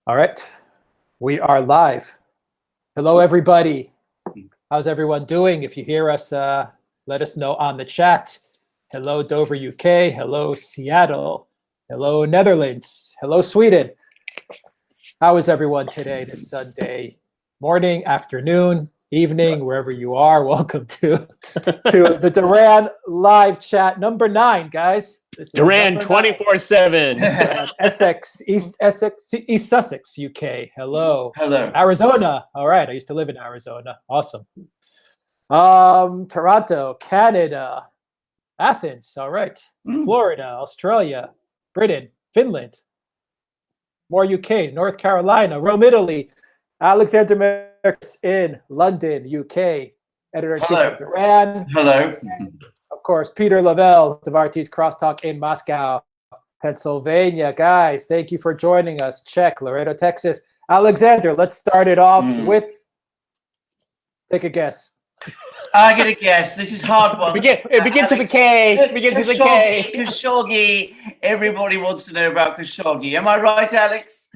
All right, we are live. Hello, everybody. How's everyone doing? If you hear us, let us know on the chat. Hello, Dover, UK. Hello, Seattle. Hello, Netherlands. Hello, Sweden. How is everyone today, this Sunday morning, afternoon, evening, wherever you are? Welcome to the Duran live chat number 9, guys. This is Duran 24/7. Essex, East Sussex, UK. Hello. Hello. Arizona. All right, I used to live in Arizona. Awesome. Toronto, Canada, Athens. All right. Florida, Australia, Britain, Finland, more UK, North Carolina, Rome, Italy, Alexander Mercouris in London, UK, editor-in-chief of Duran. Hello. Of course, Peter Lavelle, Devarty's Crosstalk in Moscow, Pennsylvania. Guys, thank you for joining us. Czech, Laredo, Texas. Alexander, let's start it off with, take a guess. I get a guess. This is a hard one. It begins with a K. Begins with a K. Khashoggi. Everybody wants to know about Khashoggi. Am I right, Alex?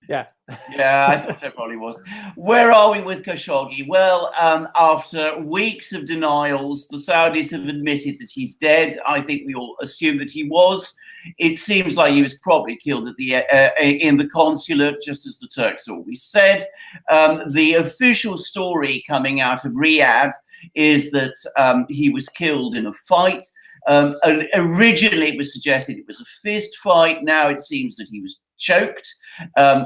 Yeah. Yeah, I thought it probably was. Where are we with Khashoggi? Well, after weeks of denials, the Saudis have admitted that he's dead. I think we all assume that he was. It seems like he was probably killed at the in the consulate, just as the Turks always said. The official story coming out of Riyadh is that he was killed in a fight. Originally, it was suggested it was a fist fight. Now it seems that he was choked.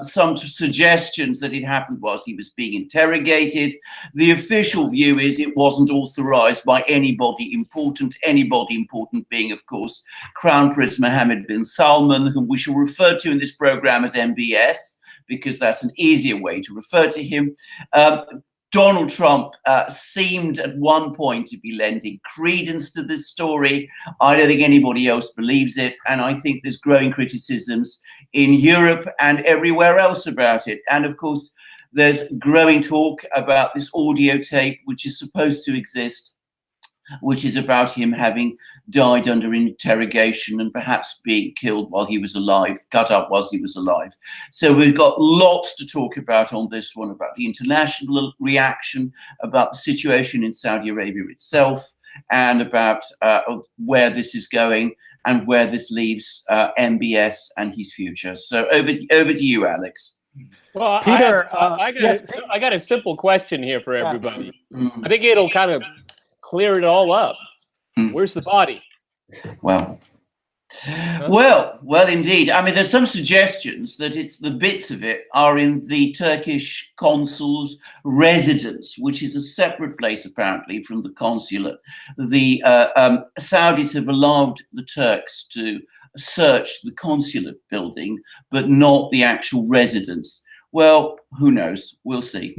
Some suggestions that it happened whilst he was being interrogated. The official view is it wasn't authorized by anybody important being, of course, Crown Prince Mohammed bin Salman, whom we shall refer to in this program as MBS, because that's an easier way to refer to him. Donald Trump seemed at one point to be lending credence to this story. I don't think anybody else believes it. And I think there's growing criticisms in Europe and everywhere else about it. And of course, there's growing talk about this audio tape, which is supposed to exist, which is about him having died under interrogation and perhaps being killed while he was alive, cut up whilst he was alive. So we've got lots to talk about on this one, about the international reaction, about the situation in Saudi Arabia itself, and about where this is going and where this leaves MBS and his future. So over to you, Alex. Well, Peter, I got a simple question here for everybody. I think it'll kind of clear it all up. Where's the body? Well, indeed. I mean, there's some suggestions that it's the bits of it are in the Turkish consul's residence, which is a separate place apparently from the consulate. The Saudis have allowed the Turks to search the consulate building, but not the actual residence. Well, who knows? We'll see.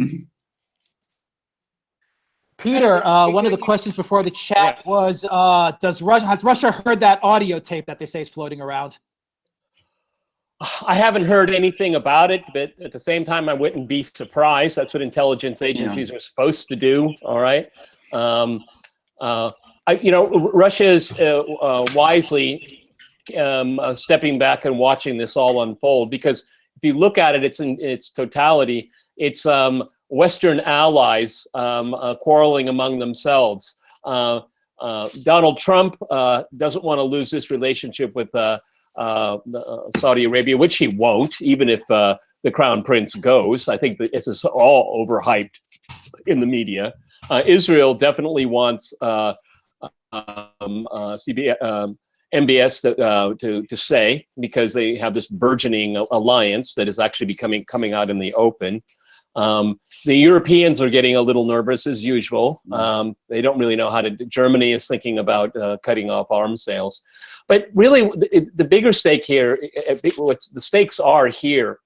Peter, one of the questions before the chat was, has Russia heard that audio tape that they say is floating around? I haven't heard anything about it, but at the same time, I wouldn't be surprised. That's what intelligence agencies are supposed to do. All right. Russia is wisely stepping back and watching this all unfold, because if you look at it, it's in its totality. It's Western allies quarreling among themselves. Donald Trump doesn't want to lose this relationship with Saudi Arabia, which he won't, even if the Crown Prince goes. I think that this is all overhyped in the media. Israel definitely wants MBS to stay, because they have this burgeoning alliance that is actually coming out in the open. The Europeans are getting a little nervous as usual. They don't really know how to. Germany is thinking about cutting off arms sales, but really the bigger stake here, what the stakes are here,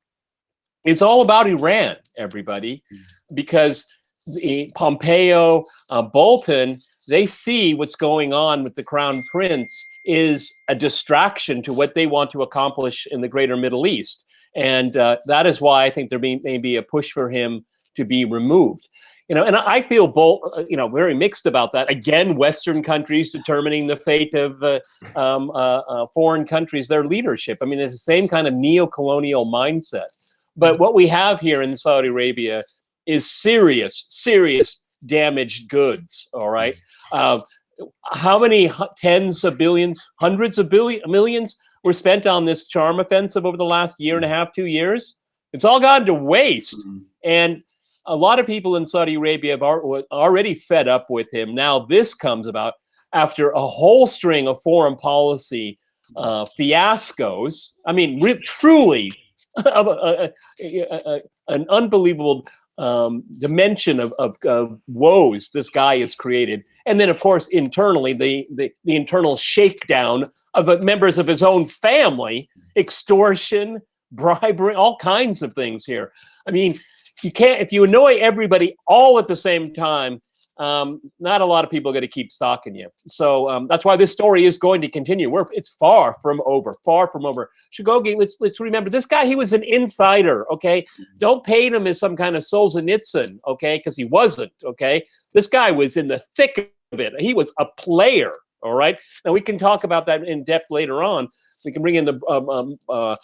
it's all about Iran, everybody, because the Pompeo, Bolton, they see what's going on with the Crown Prince is a distraction to what they want to accomplish in the greater Middle East. And that is why I think there may be a push for him to be removed. and I feel both, very mixed about that. Again, Western countries determining the fate of foreign countries, their leadership. I mean, it's the same kind of neo-colonial mindset. But what we have here in Saudi Arabia is serious, serious damaged goods. All right. How many tens of billions, hundreds of millions were spent on this charm offensive over the last year and a half, 2 years? It's all gone to waste. And a lot of people in Saudi Arabia have already fed up with him. Now this comes about after a whole string of foreign policy fiascos. I mean, truly an unbelievable dimension of woes this guy has created. And then, of course, internally, the internal shakedown of members of his own family, extortion, bribery, all kinds of things here. I mean, you can't, if you annoy everybody all at the same time, not a lot of people are going to keep stalking you. So that's why this story is going to continue. It's far from over, far from over. Khashoggi, let's remember, this guy, he was an insider, okay? Don't paint him as some kind of Solzhenitsyn, okay? Because he wasn't, okay? This guy was in the thick of it. He was a player, all right? Now, we can talk about that in depth later on. We can bring in the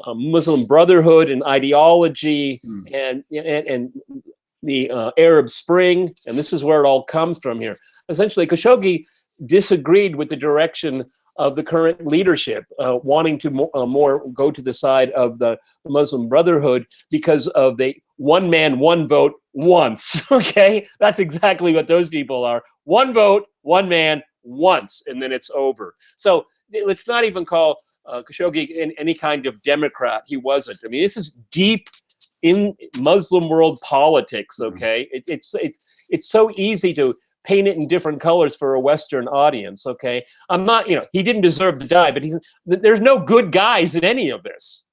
Muslim Brotherhood and ideology and the Arab Spring, and this is where it all comes from here. Essentially, Khashoggi disagreed with the direction of the current leadership, wanting to more go to the side of the Muslim Brotherhood because of the one man, one vote once, okay? That's exactly what those people are. One vote, one man, once, and then it's over. So let's not even call Khashoggi any kind of Democrat. He wasn't. I mean, this is deep in Muslim world politics, okay? It's so easy to paint it in different colors for a Western audience, okay? I'm not, he didn't deserve to die, but there's no good guys in any of this.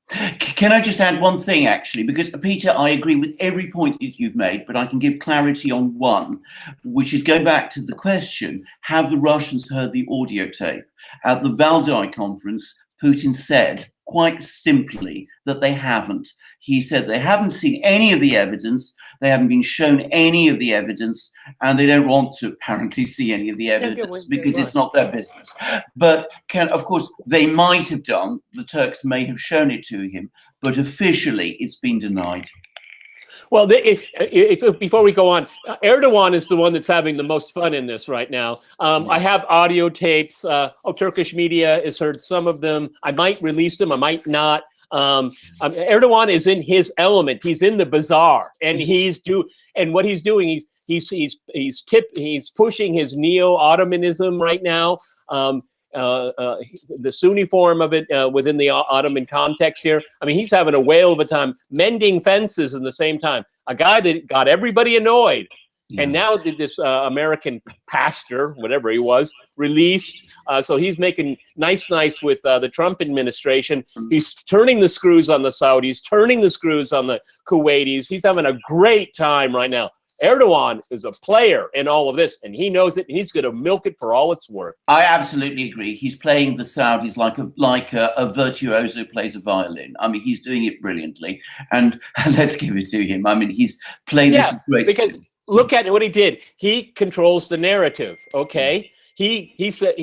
Can I just add one thing, actually? Because, Peter, I agree with every point that you've made, but I can give clarity on one, which is going back to the question, have the Russians heard the audio tape? At the Valdai conference, Putin said quite simply that they haven't. He said they haven't seen any of the evidence, they haven't been shown any of the evidence, and they don't want to apparently see any of the evidence because it's not their business. But of course, they might have done, the Turks may have shown it to him, but officially it's been denied. Well, before we go on, Erdogan is the one that's having the most fun in this right now. I have audio tapes. Turkish media has heard some of them. I might release them. I might not. Erdogan is in his element. He's in the bazaar, and what he's doing, he's pushing his neo-Ottomanism right now. The Sunni form of it within the Ottoman context here. I mean, he's having a whale of a time mending fences in the same time. A guy that got everybody annoyed. And now this American pastor, whatever he was, released. So he's making nice with the Trump administration. He's turning the screws on the Saudis, turning the screws on the Kuwaitis. He's having a great time right now. Erdogan is a player in all of this, and he knows it, and he's going to milk it for all it's worth. I absolutely agree. He's playing the Saudis like a virtuoso plays a violin. I mean, he's doing it brilliantly, and let's give it to him. I mean, he's playing this great. Because look at what he did. He controls the narrative. Okay, he said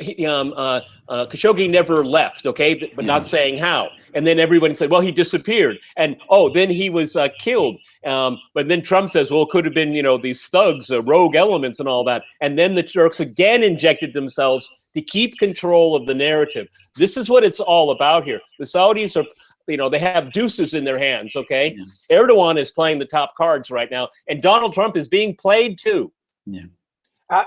Khashoggi never left. Okay, but not saying how. And then everyone said, well, he disappeared. And, then he was killed. But then Trump says, well, it could have been, these thugs, rogue elements and all that. And then the Turks again injected themselves to keep control of the narrative. This is what it's all about here. The Saudis are, they have deuces in their hands, okay? Erdogan is playing the top cards right now. And Donald Trump is being played too. Yeah.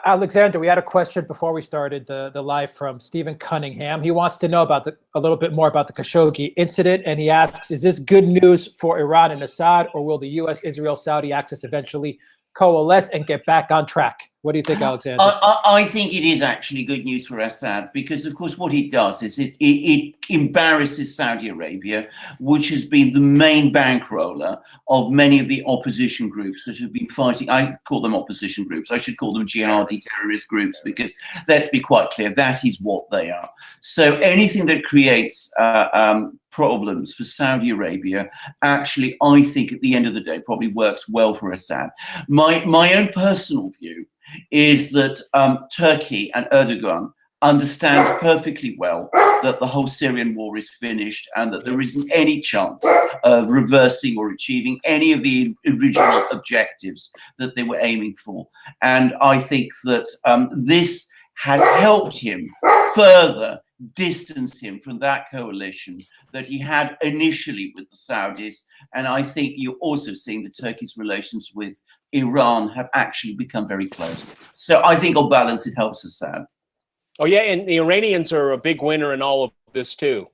Alexander, we had a question before we started the live from Stephen Cunningham. He wants to know about a little bit more about the Khashoggi incident, and he asks, is this good news for Iran and Assad, or will the U.S., Israel, Saudi axis eventually coalesce and get back on track? What do you think, Alexander? I think it is actually good news for Assad, because, of course, what it does is it embarrasses Saudi Arabia, which has been the main bankroller of many of the opposition groups that have been fighting. I call them opposition groups. I should call them jihadi terrorist groups, because let's be quite clear, that is what they are. So anything that creates problems for Saudi Arabia actually, I think, at the end of the day, probably works well for Assad. My own personal view is that Turkey and Erdogan understand perfectly well that the whole Syrian war is finished and that there isn't any chance of reversing or achieving any of the original objectives that they were aiming for. And I think that this has helped him further distance him from that coalition that he had initially with the Saudis. And I think you're also seeing that Turkey's relations with Iran have actually become very close. So I think on balance, it helps Assad. Oh, yeah, and the Iranians are a big winner in all of this, too.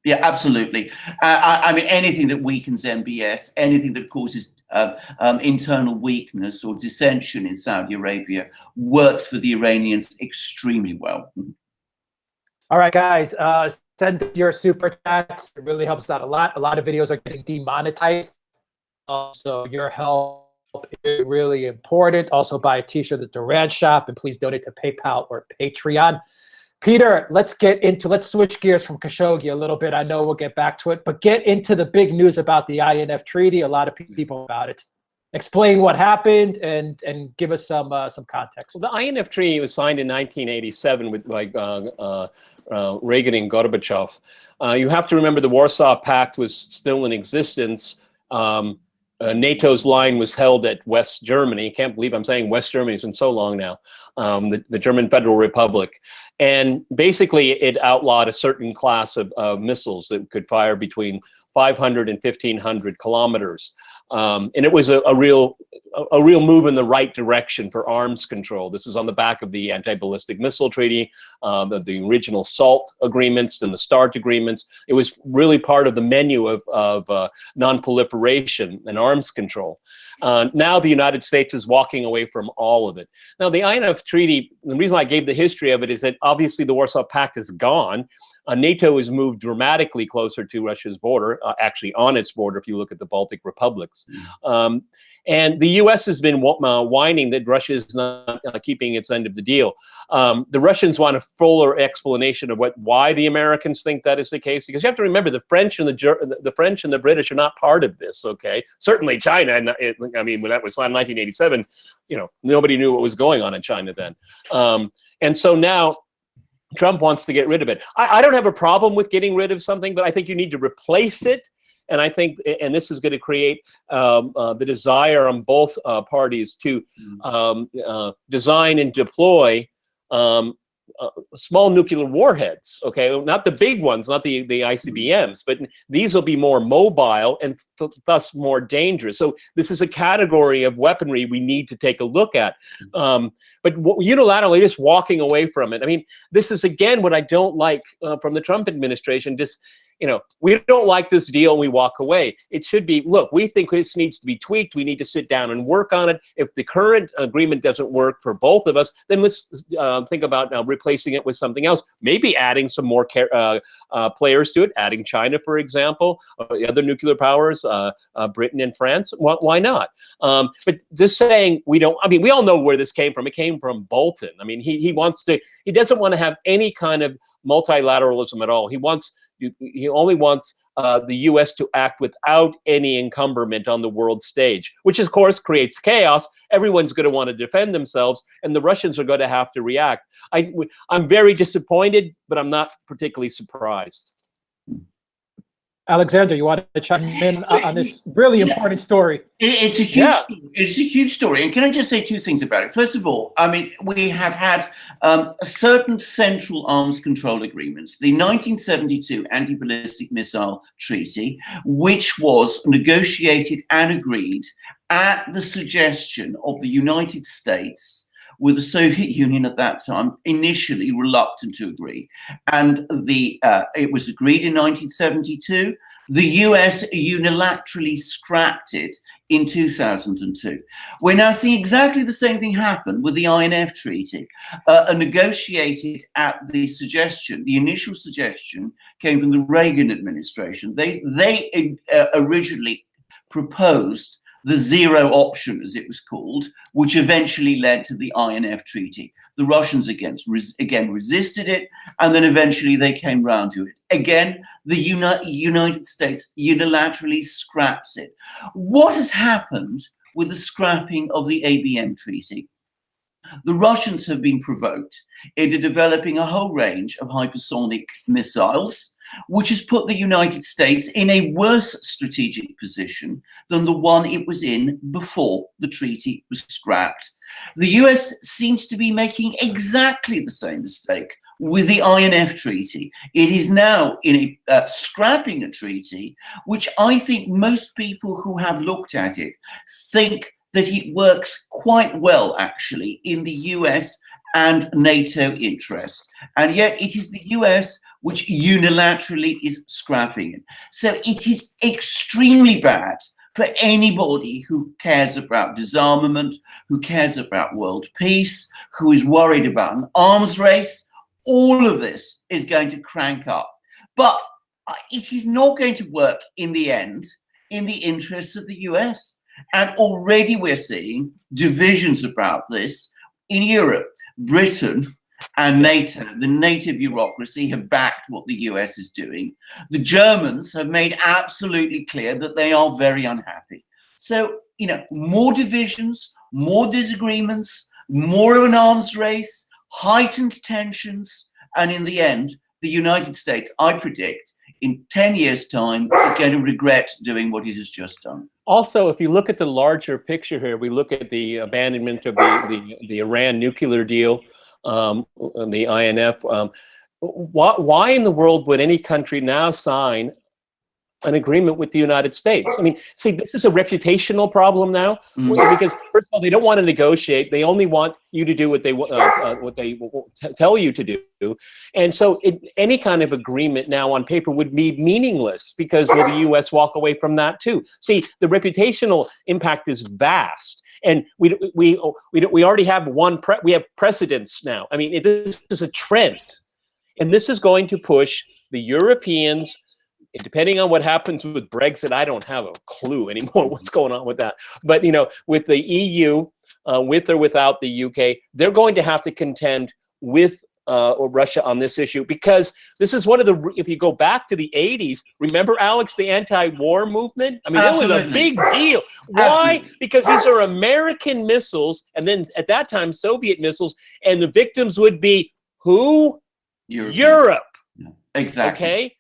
Yeah, absolutely. I mean, anything that weakens MBS, anything that causes internal weakness or dissension in Saudi Arabia works for the Iranians extremely well. All right, guys, send your super chats. It really helps out a lot. A lot of videos are getting demonetized. So your help is really important. Also buy a t-shirt at the Duran shop, and please donate to PayPal or Patreon. Peter, let's switch gears from Khashoggi a little bit. I know we'll get back to it, but get into the big news about the INF Treaty. A lot of people about it. Explain what happened and give us some context. Well, the INF Treaty was signed in 1987 with Reagan and Gorbachev. You have to remember the Warsaw Pact was still in existence. NATO's line was held at West Germany. I can't believe I'm saying West Germany. It's been so long now. The German Federal Republic. And basically, it outlawed a certain class of missiles that could fire between 500 and 1,500 kilometers. And it was a real move in the right direction for arms control. This is on the back of the Anti-Ballistic Missile Treaty, the original SALT agreements and the START agreements. It was really part of the menu of non-proliferation and arms control. Now the United States is walking away from all of it. Now the INF Treaty, the reason why I gave the history of it is that obviously the Warsaw Pact is gone. NATO has moved dramatically closer to Russia's border, actually on its border, if you look at the Baltic republics. And the U.S. has been whining that Russia is not keeping its end of the deal. The Russians want a fuller explanation of why the Americans think that is the case, because you have to remember the French and the British are not part of this. Okay, certainly China. And I mean, when that was signed in 1987, nobody knew what was going on in China then. And so now Trump wants to get rid of it. I don't have a problem with getting rid of something, but I think you need to replace it. And I think, and this is going to create the desire on both parties to design and deploy small nuclear warheads, okay? Not the big ones, not the ICBMs, but these will be more mobile and thus more dangerous. So this is a category of weaponry we need to take a look at. But unilaterally just walking away from it, I mean, this is again what I don't like from the Trump administration. Just, we don't like this deal and we walk away. It should be, look, we think this needs to be tweaked. We need to sit down and work on it. If the current agreement doesn't work for both of us, then let's think about replacing it with something else. Maybe adding some more players to it, adding China, for example, the other nuclear powers, Britain and France. Why not? But just saying we don't, I mean, we all know where this came from. It came from Bolton. I mean, he doesn't want to have any kind of multilateralism at all. He only wants the U.S. to act without any encumberment on the world stage, which of course creates chaos. Everyone's going to want to defend themselves, and the Russians are going to have to react. I'm very disappointed, but I'm not particularly surprised. Alexander, you want to chime in on this really important story? It's a huge story. It's a huge story. And can I just say two things about it? First of all, I mean, we have had certain central arms control agreements. The 1972 Anti-Ballistic Missile Treaty, which was negotiated and agreed at the suggestion of the United States, with the Soviet Union at that time initially reluctant to agree. And it was agreed in 1972. The US unilaterally scrapped it in 2002. We're now seeing exactly the same thing happen with the INF Treaty. Negotiated at the suggestion, the initial suggestion came from the Reagan administration. They originally proposed the zero option, as it was called, which eventually led to the INF Treaty. The Russians again resisted it, and then eventually they came round to it. Again, the United States unilaterally scraps it. What has happened with the scrapping of the ABM Treaty? The Russians have been provoked into developing a whole range of hypersonic missiles, which has put the United States in a worse strategic position than the one it was in before the treaty was scrapped. The US seems to be making exactly the same mistake with the INF Treaty. It is now in scrapping a treaty, which I think most people who have looked at it think that it works quite well, actually, in the US and NATO interest. And yet it is the US which unilaterally is scrapping it. So it is extremely bad for anybody who cares about disarmament, who cares about world peace, who is worried about an arms race. All of this is going to crank up. But it is not going to work in the end in the interests of the US. And already we're seeing divisions about this in Europe. Britain and NATO, the NATO bureaucracy, have backed what the US is doing. The Germans have made absolutely clear that they are very unhappy. So, you know, more divisions, more disagreements, more of an arms race, heightened tensions, and in the end, the United States, I predict, in 10 years' time, is going to regret doing what it has just done. Also, if you look at the larger picture here, we look at the abandonment of the Iran nuclear deal, the INF. Why in the world would any country now sign an agreement with the United States? I mean, see, this is a reputational problem now, because first of all, they don't want to negotiate. They only want you to do what they tell you to do. And so any kind of agreement now on paper would be meaningless, because will the US walk away from that too? See, the reputational impact is vast. And we already have we have precedents now. I mean, this is a trend. And this is going to push the Europeans. Depending on what happens with Brexit, I don't have a clue anymore what's going on with that. But, you know, with the EU, with or without the UK, they're going to have to contend with Russia on this issue, because this is one of the, if you go back to the 80s, remember, Alex, the anti-war movement? I mean, that was a big deal. Why? Absolutely. Because these are American missiles, and then at that time, Soviet missiles, and the victims would be who? Europe. Yeah, exactly. Okay?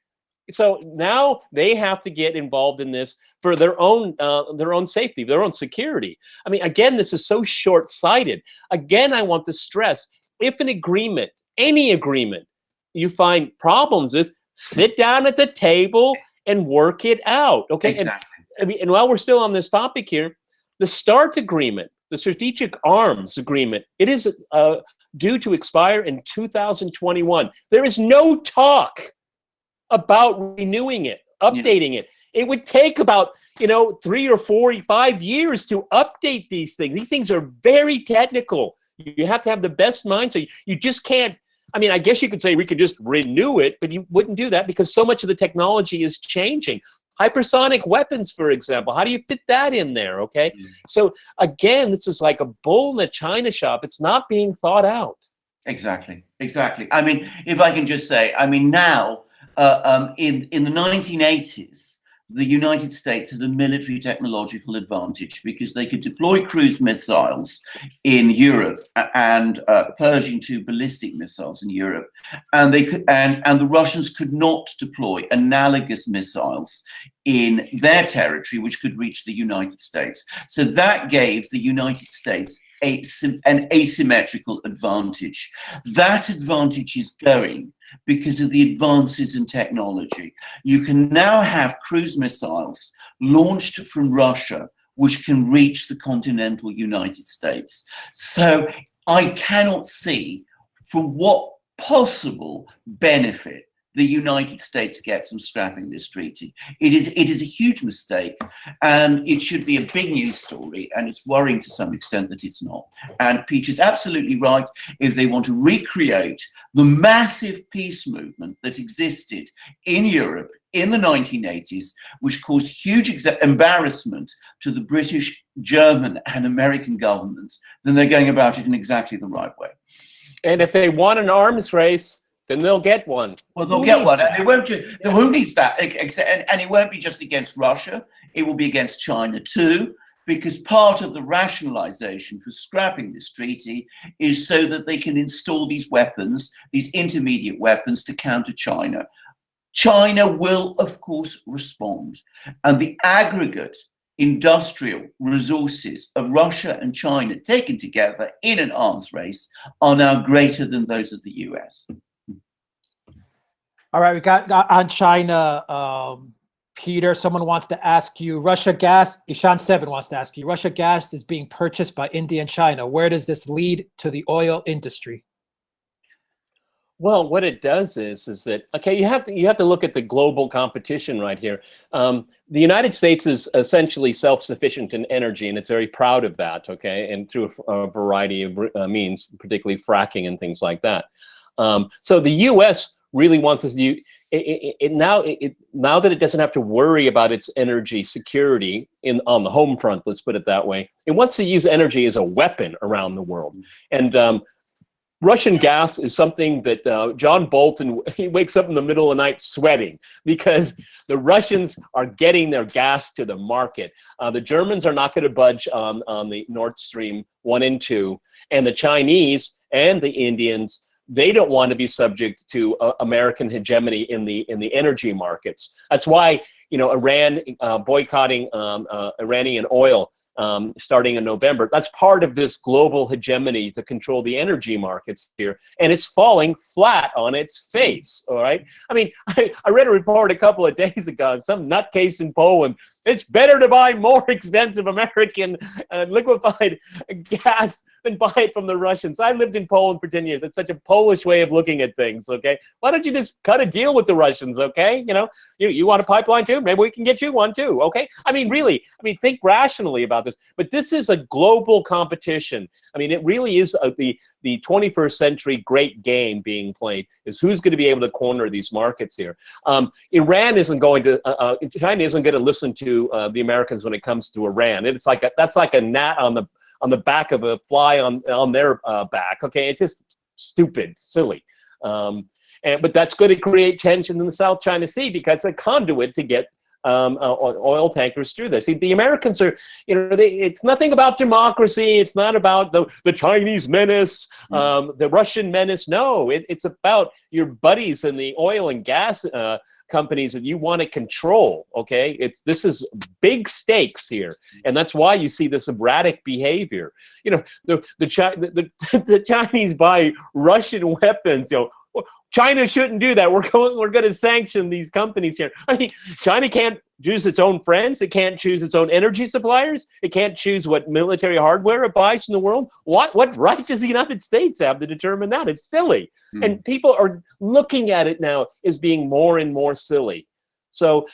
So now they have to get involved in this for their own safety, their own security. I mean, again, this is so short-sighted. Again, I want to stress, if an agreement, any agreement, you find problems with, sit down at the table and work it out. Okay. Exactly. And while we're still on this topic here, the START agreement, the Strategic Arms Agreement, it is due to expire in 2021. There is no talk about renewing it, updating it. It would take about, 3 or 4 or 5 years to update these things. These things are very technical. You have to have the best mind. So you just can't, I mean, I guess you could say we could just renew it, but you wouldn't do that because so much of the technology is changing. Hypersonic weapons, for example, how do you fit that in there, okay? So again, this is like a bull in a china shop. It's not being thought out. Exactly. I mean, if I can just say, I mean, now, in the 1980s, the United States had a military technological advantage because they could deploy cruise missiles in Europe and Pershing II ballistic missiles in Europe, and they could, and the Russians could not deploy analogous missiles in their territory, which could reach the United States. So that gave the United States an asymmetrical advantage. That advantage is going because of the advances in technology. You can now have cruise missiles launched from Russia, which can reach the continental United States. So I cannot see for what possible benefit the United States gets from scrapping this treaty. It is a huge mistake, and it should be a big news story, and it's worrying to some extent that it's not. And Peter's absolutely right. If they want to recreate the massive peace movement that existed in Europe in the 1980s, which caused huge embarrassment to the British, German, and American governments, then they're going about it in exactly the right way. And if they want an arms race, then they'll get one. Well, they'll get one, and they won't. Who needs that? And it won't be just against Russia. It will be against China too, because part of the rationalization for scrapping this treaty is so that they can install these weapons, these intermediate weapons, to counter China. China will, of course, respond, and the aggregate industrial resources of Russia and China taken together in an arms race are now greater than those of the US. All right, we got on China. Peter, someone wants to ask you, Russia gas, Ishan7 wants to ask you, Russia gas is being purchased by India and China. Where does this lead to the oil industry? Well, what it does is that, okay, you have to look at the global competition right here. The United States is essentially self-sufficient in energy, and it's very proud of that, okay, and through a variety of means, particularly fracking and things like that. So the U.S. really wants us to now that it doesn't have to worry about its energy security on the home front, let's put it that way. It wants to use energy as a weapon around the world, and Russian gas is something that John Bolton, he wakes up in the middle of the night sweating because the Russians are getting their gas to the market. The Germans are not going to budge on the Nord Stream 1 and 2, and the Chinese and the Indians, they don't want to be subject to American hegemony in the energy markets. That's why, you know, Iran boycotting Iranian oil starting in November. That's part of this global hegemony to control the energy markets here, and it's falling flat on its face. All right. I mean, I read a report a couple of days ago on some nutcase in Poland. It's better to buy more expensive American liquefied gas than buy it from the Russians. I lived in Poland for 10 years. It's such a Polish way of looking at things, okay? Why don't you just cut a deal with the Russians, okay? You know, you want a pipeline too? Maybe we can get you one too, okay? I mean, really, think rationally about this. But this is a global competition. I mean, it really is the 21st century great game being played, is who's going to be able to corner these markets here. Iran isn't going to, China isn't going to listen to the Americans when it comes to Iran. It's like that's like a gnat on the back of a fly on their back. Okay, it's just stupid, silly. But that's going to create tension in the South China Sea because it's a conduit to get oil tankers through there. See, the Americans are, you know, it's nothing about democracy. It's not about the Chinese menace, the Russian menace. No, it's about your buddies in the oil and gas companies that you want to control. Okay, this is big stakes here, and that's why you see this erratic behavior. You know, the Chinese buy Russian weapons. You know, China shouldn't do that. We're going to sanction these companies here. I mean, China can't choose its own friends. It can't choose its own energy suppliers. It can't choose what military hardware it buys in the world. What right does the United States have to determine that? It's silly. And people are looking at it now as being more and more silly. So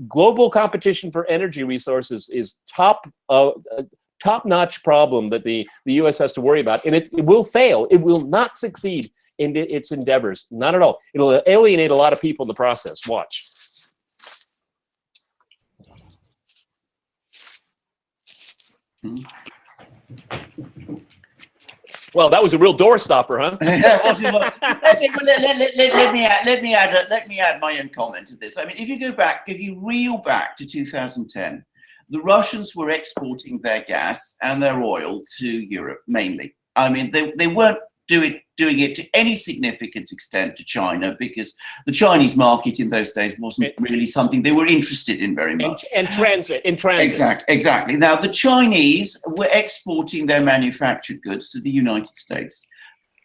global competition for energy resources is top-notch problem that the U.S. has to worry about, and it will fail. It will not succeed in its endeavors, not at all. It'll alienate a lot of people in the process. Watch. Well, that was a real door stopper, huh? Let me add my own comment to this. I mean, if you reel back to 2010, the Russians were exporting their gas and their oil to Europe mainly. I mean, they weren't doing it to any significant extent to China, because the Chinese market in those days wasn't really something they were interested in very much. In transit. Exactly. Now, the Chinese were exporting their manufactured goods to the United States.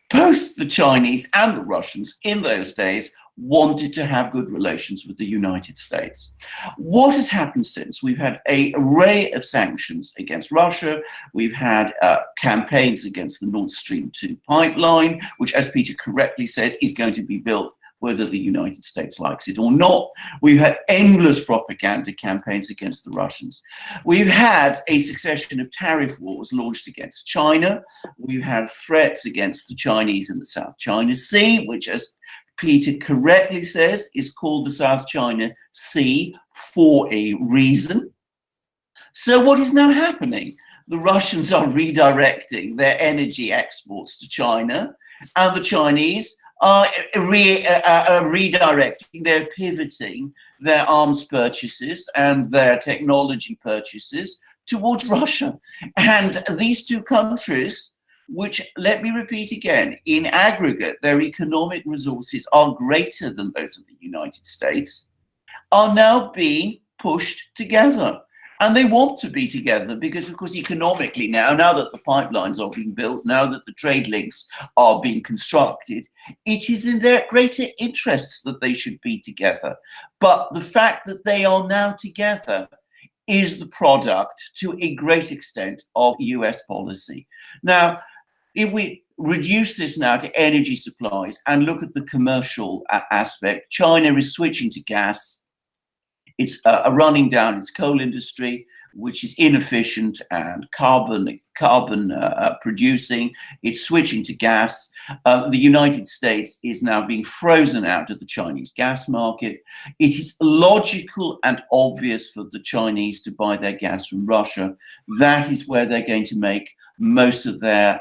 Both the Chinese and the Russians in those days wanted to have good relations with the United States. What has happened since? We've had an array of sanctions against Russia. We've had campaigns against the Nord Stream 2 pipeline, which, as Peter correctly says, is going to be built whether the United States likes it or not. We've had endless propaganda campaigns against the Russians. We've had a succession of tariff wars launched against China. We've had threats against the Chinese in the South China Sea, which, as Peter correctly says, is called the South China Sea for a reason. So what is now happening? The Russians are redirecting their energy exports to China, and the Chinese are redirecting, they're pivoting their arms purchases and their technology purchases towards Russia. And these two countries, which, let me repeat again, in aggregate, their economic resources are greater than those of the United States, are now being pushed together. And they want to be together because, of course, economically now that the pipelines are being built, now that the trade links are being constructed, it is in their greater interests that they should be together. But the fact that they are now together is the product, to a great extent, of US policy. Now, if we reduce this now to energy supplies and look at the commercial aspect, China is switching to gas. It's running down its coal industry, which is inefficient and carbon producing. It's switching to gas. The United States is now being frozen out of the Chinese gas market. It is logical and obvious for the Chinese to buy their gas from Russia. That is where they're going to make most of their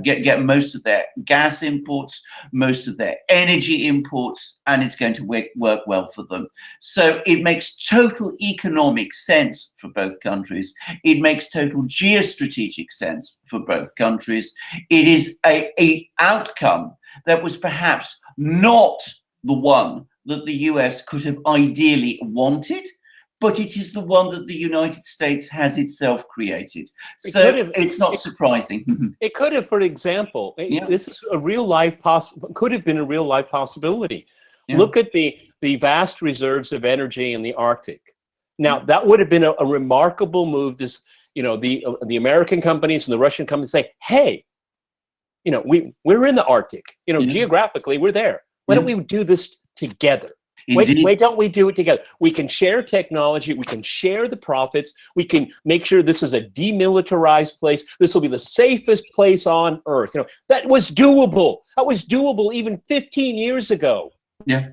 get most of their gas imports, most of their energy imports, and it's going to work well for them. So it makes total economic sense for both countries. It makes total geostrategic sense for both countries. It is a outcome that was perhaps not the one that the US could have ideally wanted, but it is the one that the United States has itself created. So it's not surprising. It could have, for example, this is a real life could have been a real life possibility. Yeah. Look at the vast reserves of energy in the Arctic. Now, that would have been a remarkable move. This, the American companies and the Russian companies say, hey, we're in the Arctic. Geographically, we're there. Why don't we do this together? Why don't we do it together? We can share technology. We can share the profits. We can make sure this is a demilitarized place. This will be the safest place on Earth. That was doable. That was doable even 15 years ago. Yeah.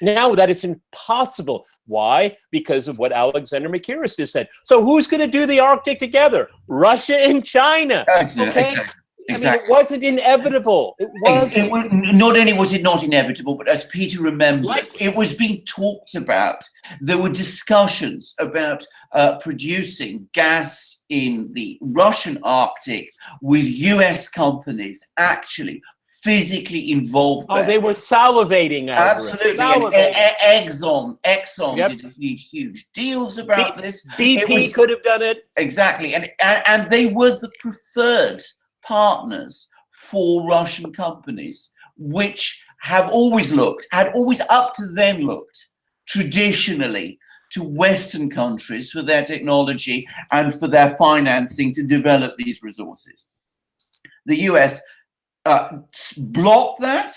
Now that is impossible. Why? Because of what Alexander Mercouris just said. So who's going to do the Arctic together? Russia and China. Exactly. I mean, it wasn't inevitable. It wasn't. Not only was it not inevitable, but as Peter remembered, it was being talked about. There were discussions about producing gas in the Russian Arctic with US companies actually physically involved there. Oh, they were salivating over Absolutely. Exxon did huge deals about this. BP could have done it. Exactly. And they were the preferred partners for Russian companies, which had always up to then looked traditionally to Western countries for their technology and for their financing to develop these resources. The US blocked that.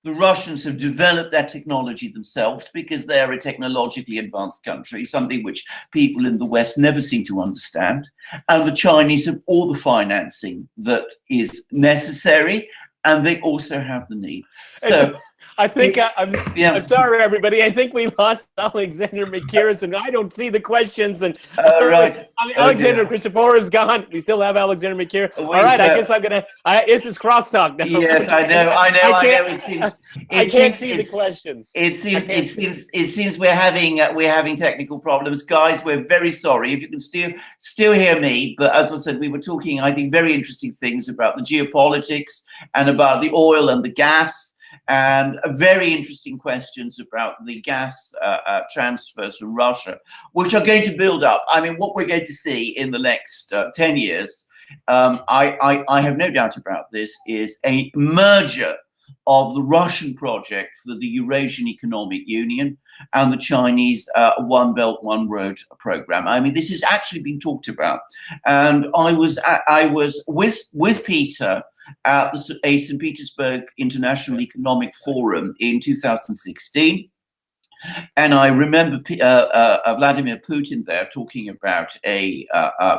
The Russians have developed their technology themselves because they're a technologically advanced country, something which people in the West never seem to understand. And the Chinese have all the financing that is necessary, and they also have the need. So I think I'm sorry, everybody. I think we lost Alexander Mercouris, and I don't see the questions. And right, Alexander Christoforou is gone. We still have Alexander Mercouris. All right, I guess I'm gonna. This is crosstalk now. Yes, I know. I can't see the questions. It seems we're having technical problems, guys. We're very sorry. If you can still hear me, but as I said, we were talking, I think, very interesting things about the geopolitics and about the oil and the gas. And very interesting questions about the gas transfers from Russia, which are going to build up. I mean, what we're going to see in the next 10 years, I have no doubt about this, is a merger of the Russian project for the Eurasian Economic Union and the Chinese One Belt, One Road program. I mean, this has actually been talked about. And I was with Peter at the St. Petersburg International Economic Forum in 2016. And I remember Vladimir Putin there talking about a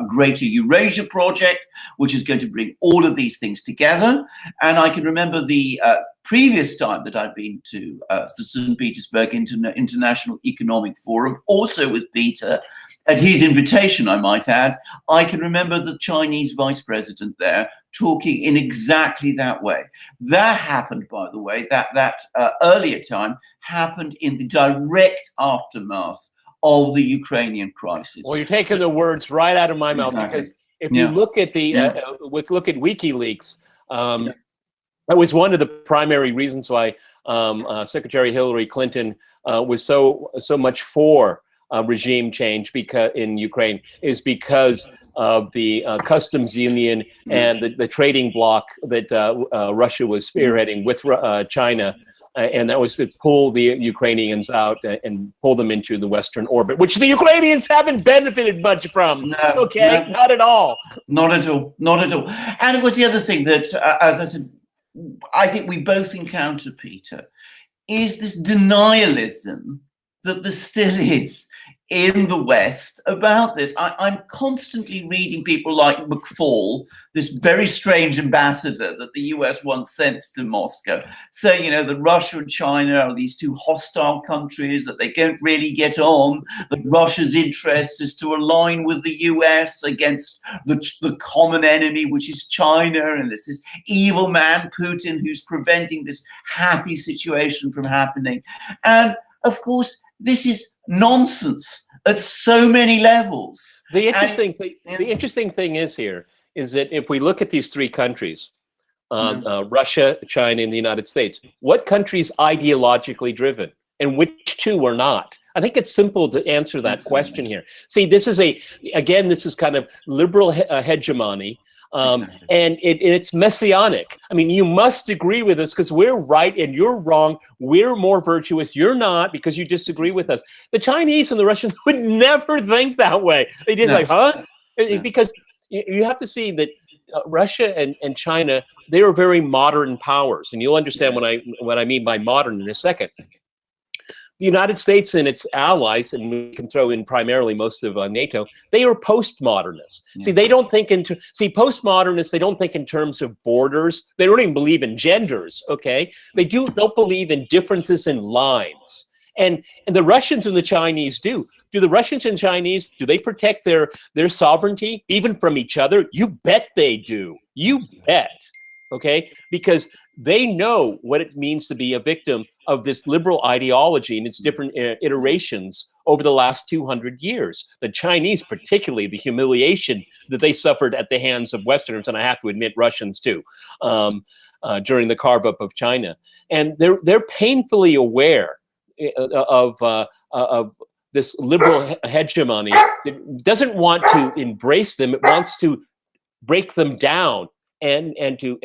greater Eurasia project, which is going to bring all of these things together. And I can remember the previous time that I'd been to the St. Petersburg International Economic Forum, also with Peter, at his invitation, I might add. I can remember the Chinese vice president there talking in exactly that way. That happened, by the way, that earlier time happened in the direct aftermath of the Ukrainian crisis. Well, you're taking the words right out of my mouth, because if you look at the look at WikiLeaks, that was one of the primary reasons why Secretary Hillary Clinton was so much for regime change in Ukraine, is because of the customs union and the trading bloc that Russia was spearheading with China. And that was to pull the Ukrainians out and pull them into the Western orbit, which the Ukrainians haven't benefited much from. Not at all. Not at all. Not at all. And it was the other thing that, as I said, I think we both encounter, Peter, is this denialism that there still is in the West about this. I'm constantly reading people like McFaul, this very strange ambassador that the US once sent to Moscow, saying, you know, that Russia and China are these two hostile countries, that they don't really get on, that Russia's interest is to align with the US against the common enemy, which is China, and there's this evil man, Putin, who's preventing this happy situation from happening. And of course, this is nonsense at so many levels. The interesting thing is that if we look at these three countries, Russia, China, and the United States, what countries ideologically driven and which two are not? I think it's simple to answer that question here. See, this is kind of liberal hegemony. And it's messianic. I mean, you must agree with us because we're right and you're wrong. We're more virtuous. You're not, because you disagree with us. The Chinese and the Russians would never think that way. They just like, huh? Because you have to see that Russia and China, they are very modern powers. And you'll understand what I mean by modern in a second. The United States and its allies, and we can throw in primarily most of NATO, they are postmodernists. See, they don't think postmodernists, they don't think in terms of borders. They don't even believe in genders, okay? They don't believe in differences in lines. And the Russians and the Chinese do. Do the Russians and Chinese, do they protect their sovereignty even from each other? You bet they do. You bet, okay? Because they know what it means to be a victim of this liberal ideology and its different iterations over the last 200 years. The Chinese, particularly, the humiliation that they suffered at the hands of Westerners, and I have to admit Russians too, during the carve-up of China. And they're painfully aware of this liberal hegemony. It doesn't want to embrace them. It wants to break them down and to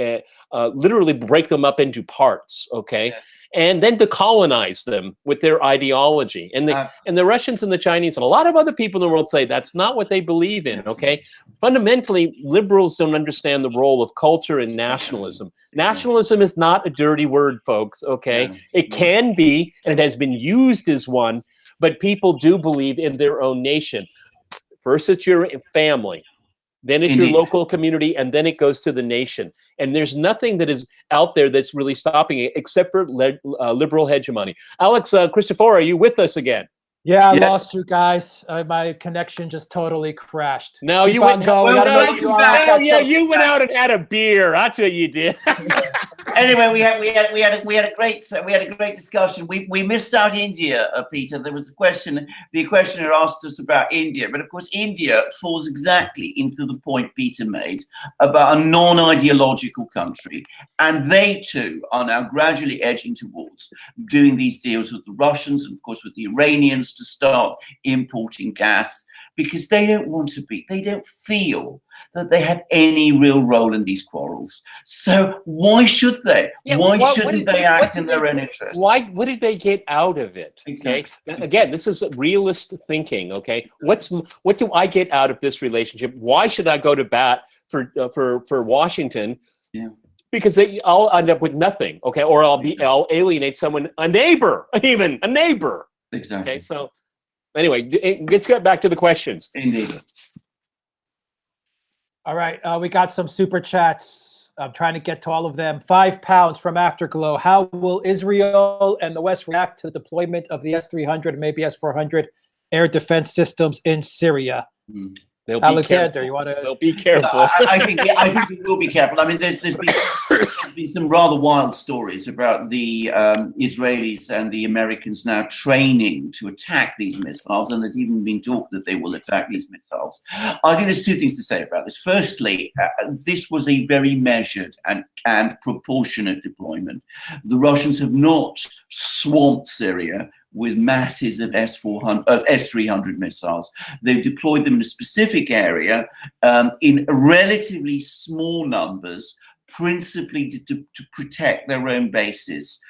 literally break them up into parts, okay? Yes. And then to colonize them with their ideology. And the Russians and the Chinese and a lot of other people in the world say that's not what they believe in, okay? Fundamentally, liberals don't understand the role of culture and nationalism. Nationalism is not a dirty word, folks, okay? It can be, and it has been used as one, but people do believe in their own nation. First, it's your family. Then it's your local community, and then it goes to the nation. And there's nothing that is out there that's really stopping it except for liberal hegemony. Alex, Christoforou, are you with us again? Yeah, I lost you guys. My connection just totally crashed. No, you went out and had a beer. That's what you did. Anyway, we had a great discussion. We missed out India, Peter. There was a question. The questioner asked us about India, but of course India falls exactly into the point Peter made about a non-ideological country, and they too are now gradually edging towards doing these deals with the Russians and of course with the Iranians to start importing gas, because they don't feel that they have any real role in these quarrels. So why should they? Why shouldn't they act in their own interest? What did they get out of it? Okay. Exactly. Again, this is realist thinking. Okay. What do I get out of this relationship? Why should I go to bat for Washington? Yeah. because I'll end up with nothing, okay? Or I'll alienate someone, a neighbor, even a neighbor. Exactly. Okay, so anyway, let's get back to the questions. Indeed. All right, we got some super chats. I'm trying to get to all of them. £5 from Afterglow. How will Israel and the West react to the deployment of the S-300 and maybe S-400 air defense systems in Syria? They'll Alexander, you want to? They'll be careful. I think we will be careful. I mean, there's been some rather wild stories about the Israelis and the Americans now training to attack these missiles, and there's even been talk that they will attack these missiles. I think there's two things to say about this. Firstly, this was a very measured and proportionate deployment. The Russians have not swamped Syria with masses of S-300 missiles. They've deployed them in a specific area in relatively small numbers, principally to protect their own bases.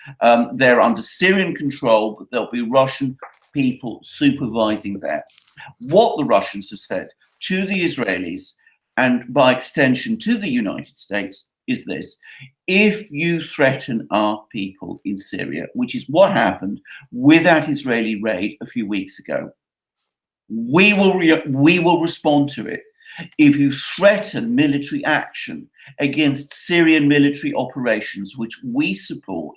They're under Syrian control, but there'll be Russian people supervising that. What the Russians have said to the Israelis, and by extension to the United States, is this: if you threaten our people in Syria, which is what happened with that Israeli raid a few weeks ago, we will respond to it. If you threaten military action against Syrian military operations, which we support,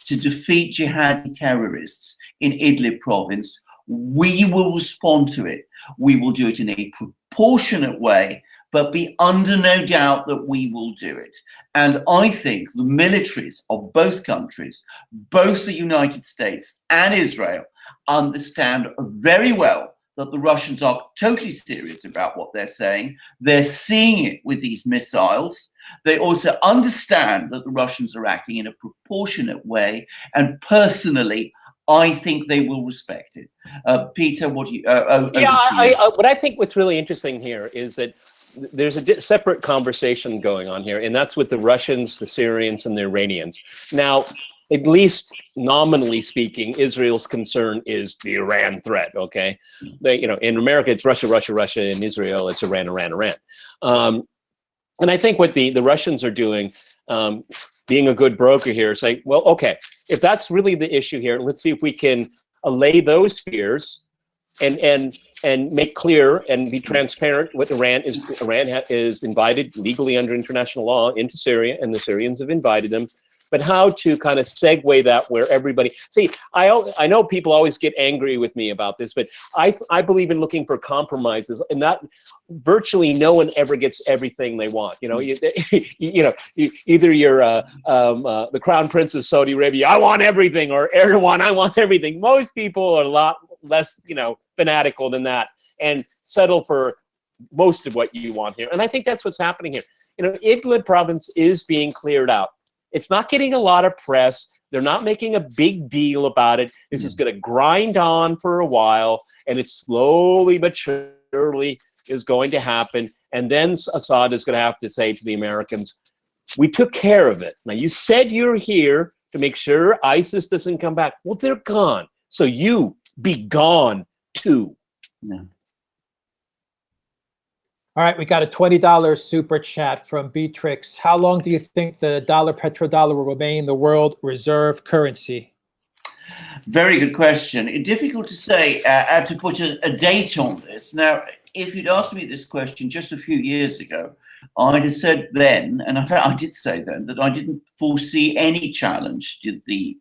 to defeat jihadi terrorists in Idlib province, we will respond to it. We will do it in a proportionate way, but be under no doubt that we will do it. And I think the militaries of both countries, both the United States and Israel, understand very well that the Russians are totally serious about what they're saying. They're seeing it with these missiles. They also understand that the Russians are acting in a proportionate way. And personally, I think they will respect it. Peter, what do you? What I think what's really interesting here is that there's a separate conversation going on here, and that's with the Russians, the Syrians, and the Iranians. Now, at least nominally speaking, Israel's concern is the Iran threat. Okay, in America it's Russia, Russia, Russia. In Israel, it's Iran, Iran, Iran. And I think what the Russians are doing, being a good broker here, is like, well, okay, if that's really the issue here, let's see if we can allay those fears and make clear and be transparent what Iran is invited legally under international law into Syria, and the Syrians have invited them. But how to kind of segue that where everybody see, I know people always get angry with me about this, but I believe in looking for compromises, and that virtually no one ever gets everything they want. Either you're the Crown Prince of Saudi Arabia, I want everything, or Erdogan, I want everything. Most people are a lot less, fanatical than that, and settle for most of what you want here. And I think that's what's happening here. Idlib province is being cleared out. It's not getting a lot of press. They're not making a big deal about it. This is going to grind on for a while, and it slowly but surely is going to happen. And then Assad is going to have to say to the Americans, we took care of it. Now, you said you're here to make sure ISIS doesn't come back. Well, they're gone. So you be gone too. Yeah. All right, we got a $20 super chat from Beatrix. How long do you think the petrodollar will remain the world reserve currency? Very good question. Difficult to say, to put a date on this. Now, if you'd asked me this question just a few years ago, I'd have said then, and in fact I did say then, that I didn't foresee any challenge to the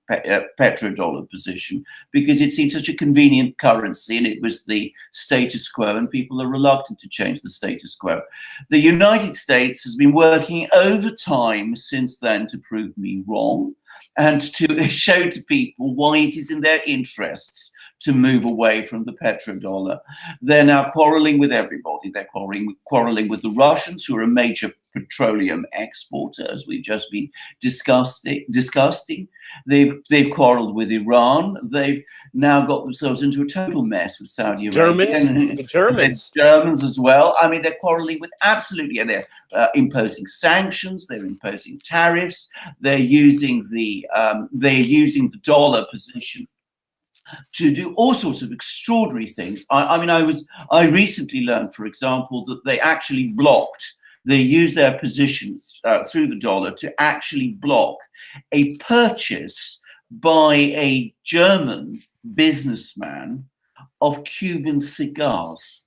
petrodollar position, because it seemed such a convenient currency and it was the status quo, and people are reluctant to change the status quo. The United States has been working overtime since then to prove me wrong and to show to people why it is in their interests to move away from the petrodollar. They're now quarreling with everybody. They're quarreling with the Russians, who are a major petroleum exporter, as we've just been discussing. They've quarreled with Iran. They've now got themselves into a total mess with Saudi Arabia. The Germans as well. I mean, they're quarreling with absolutely, and they're imposing sanctions. They're imposing tariffs. They're using the dollar position to do all sorts of extraordinary things. I recently learned, for example, that they actually blocked they use their positions through the dollar to actually block a purchase by a German businessman of Cuban cigars.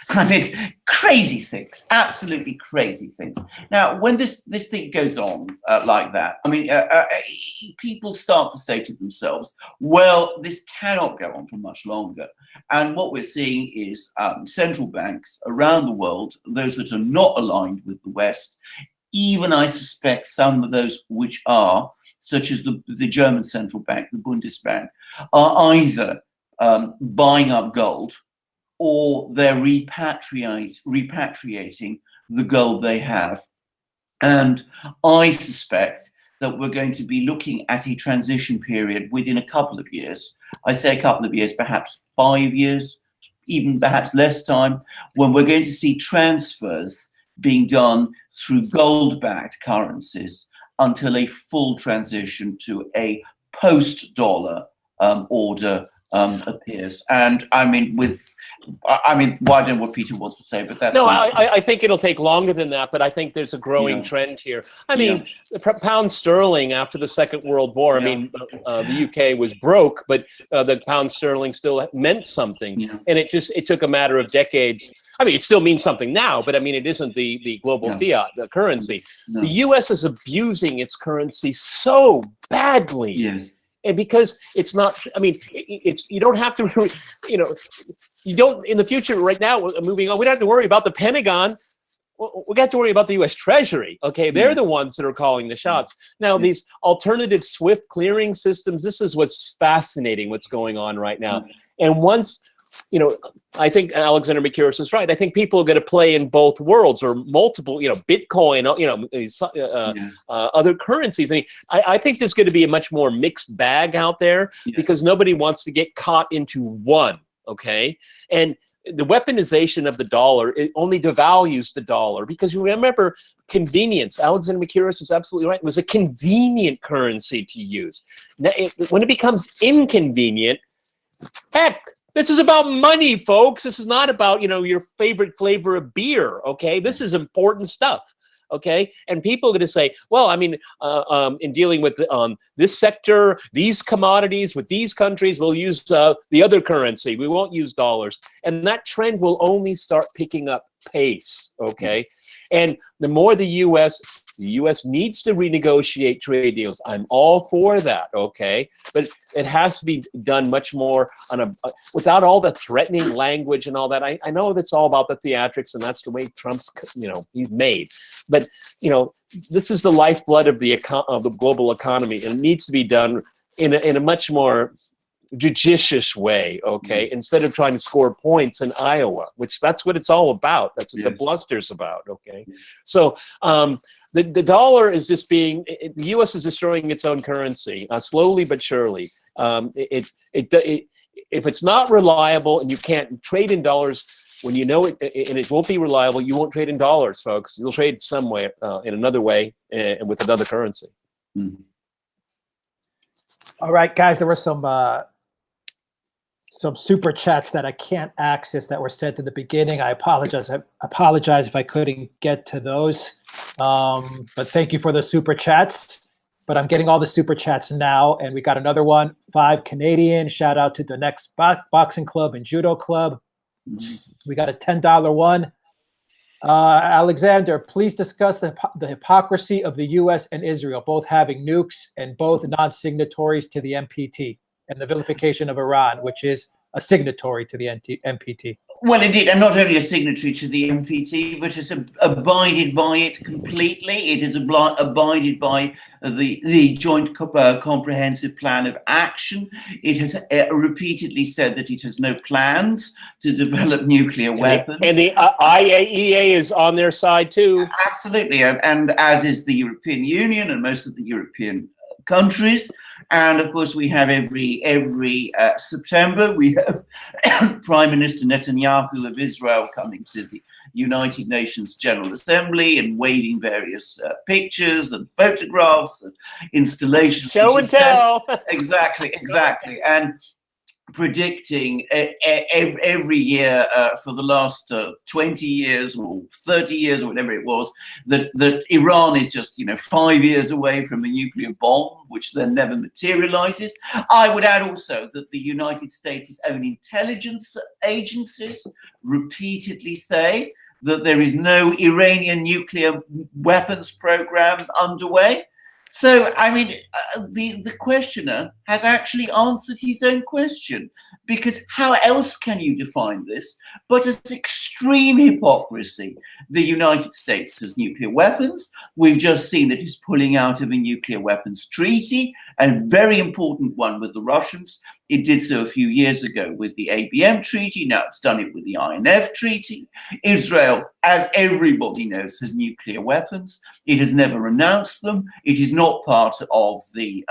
I mean, crazy things, absolutely crazy things. Now, when this thing goes on like that, I mean, people start to say to themselves, well, this cannot go on for much longer. And what we're seeing is central banks around the world, those that are not aligned with the West, even I suspect some of those which are, such as the German central bank, the Bundesbank, are either buying up gold, or they're repatriating the gold they have. And I suspect that we're going to be looking at a transition period within a couple of years. I say a couple of years, perhaps 5 years, even perhaps less time, when we're going to see transfers being done through gold-backed currencies until a full transition to a post-dollar order appears. And I mean, wider than what Peter wants to say, but that's no. I think it'll take longer than that, but I think there's a growing trend here. I mean, the pound sterling after the Second World War. I mean, the UK was broke, but the pound sterling still meant something, and it took a matter of decades. I mean, it still means something now, but I mean, it isn't the global fiat, the currency. The US is abusing its currency so badly. Yes. And because it's not, I mean, you don't have to, you don't, in the future, right now, moving on, we don't have to worry about the Pentagon. We got to worry about the U.S. Treasury, okay? They're the ones that are calling the shots. Now, these alternative SWIFT clearing systems, this is what's fascinating, what's going on right now. And once, I think Alexander Mercouris is right. I think people are going to play in both worlds, or multiple, Bitcoin, other currencies. I think there's going to be a much more mixed bag out there because nobody wants to get caught into one, okay? And the weaponization of the dollar, it only devalues the dollar because you remember convenience. Alexander Mercouris is absolutely right. It was a convenient currency to use. Now, when it becomes inconvenient, heck, this is about money, folks. This is not about, your favorite flavor of beer, okay? This is important stuff, okay? And people are going to say, well, I mean, in dealing with this sector, these commodities with these countries, we'll use the other currency. We won't use dollars. And that trend will only start picking up pace, okay? And the more the U.S. needs to renegotiate trade deals. I'm all for that, okay? But it has to be done much more on without all the threatening language and all that. I know that's all about the theatrics, and that's the way Trump's, he's made. But, this is the lifeblood of the global economy, and it needs to be done in a much more judicious way, okay, instead of trying to score points in Iowa, which that's what it's all about. That's what the bluster's about, okay? So the dollar is just the U.S. is destroying its own currency, slowly but surely. If it's not reliable and you can't trade in dollars, when you know it, and it won't be reliable, you won't trade in dollars, folks. You'll trade some way, in another way, and with another currency. All right, guys, there were some super chats that I can't access that were sent in the beginning. I apologize. I apologize if I couldn't get to those. But thank you for the super chats. But I'm getting all the super chats now, and we got another one. 5 Canadian. Shout out to the next boxing club and judo club. We got a $10 one. Alexander, please discuss the hypocrisy of the U.S. and Israel, both having nukes and both non-signatories to the NPT, and the vilification of Iran, which is a signatory to the NPT. Well, indeed, and not only a signatory to the NPT, but has abided by it completely. It has abided by the Joint Comprehensive Plan of Action. It has repeatedly said that it has no plans to develop nuclear weapons. And the IAEA is on their side too. Absolutely, and as is the European Union and most of the European countries. And of course, we have every September, we have Prime Minister Netanyahu of Israel coming to the United Nations General Assembly and waving various pictures and photographs and installations. Show and tell. Exactly. And predicting every year for the last 20 years or 30 years or whatever it was, that Iran is just 5 years away from a nuclear bomb, which then never materializes. I would add also that the United States' own intelligence agencies repeatedly say that there is no Iranian nuclear weapons program underway. So, I mean, the questioner has actually answered his own question, because how else can you define this but as extreme hypocrisy? The United States has nuclear weapons. We've just seen that it's pulling out of a nuclear weapons treaty, a very important one with the Russians. It did so a few years ago with the ABM treaty. Now it's done it with the INF treaty. Israel, as everybody knows, has nuclear weapons. It has never announced them. It is not part of the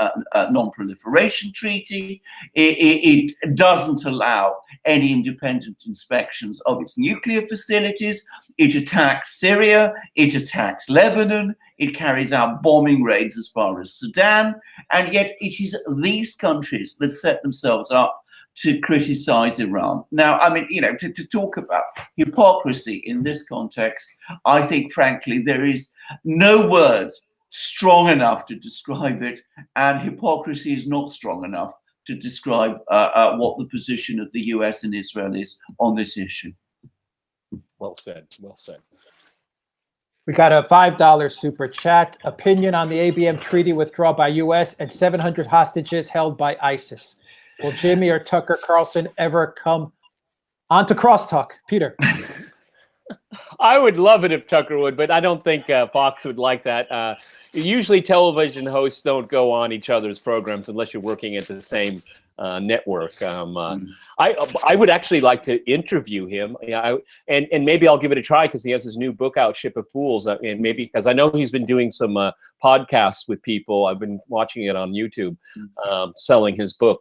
non-proliferation treaty. It doesn't allow any independent inspections of its nuclear facilities. It attacks Syria. It attacks Lebanon. It carries out bombing raids as far as Sudan. And yet it is these countries that set themselves up to criticize Iran. Now, I mean, to talk about hypocrisy in this context, I think, frankly, there is no word strong enough to describe it, and hypocrisy is not strong enough to describe what the position of the US and Israel is on this issue. Well said. Well said. We got a $5 super chat. Opinion on the ABM treaty withdrawal by US and 700 hostages held by ISIS. Will Jimmy or Tucker Carlson ever come on to crosstalk? Peter. I would love it if Tucker would, but I don't think Fox would like that. Usually television hosts don't go on each other's programs unless you're working at the same network. I would actually like to interview him, and maybe I'll give it a try, because he has his new book out, Ship of Fools, and maybe because I know he's been doing some podcasts with people. I've been watching it on YouTube, selling his book.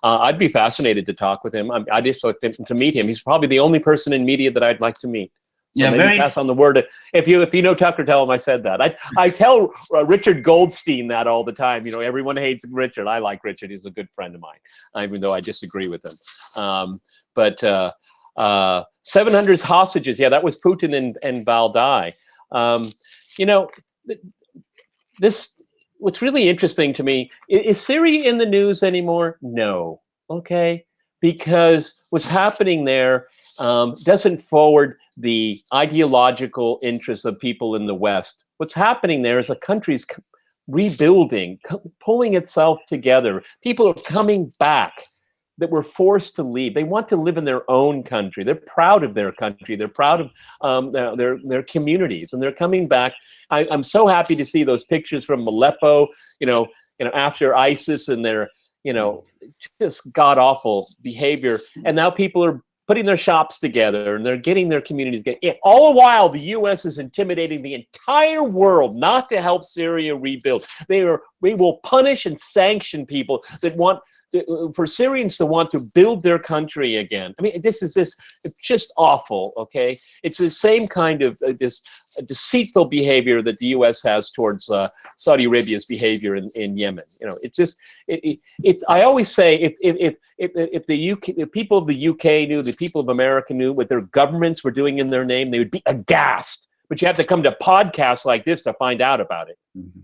I'd be fascinated to talk with him. I'd just like to meet him. He's probably the only person in media that I'd like to meet. So maybe pass on the word. If you know Tucker, tell him I said that. I tell Richard Goldstein that all the time. Everyone hates Richard. I like Richard. He's a good friend of mine, even though I disagree with him. But 700 hostages. Yeah, that was Putin and Valdai. What's really interesting to me is Syria in the news anymore? No. Okay, because what's happening there doesn't forward the ideological interests of people in the West. What's happening there is a country's rebuilding, pulling itself together. People are coming back that were forced to leave. They want to live in their own country. They're proud of their country. They're proud of their communities, and they're coming back. I'm so happy to see those pictures from Aleppo, after ISIS and their, just god-awful behavior. And now people are putting their shops together, and they're getting their communities together. All the while, the U.S. is intimidating the entire world not to help Syria rebuild. We will punish and sanction people that want for Syrians to want to build their country again. I mean, it's just awful. Okay, it's the same kind of this deceitful behavior that the U.S. has towards Saudi Arabia's behavior in Yemen. It's just I always say if the people of the UK knew, the people of America knew what their governments were doing in their name, they would be aghast. But you have to come to podcasts like this to find out about it. Mm-hmm.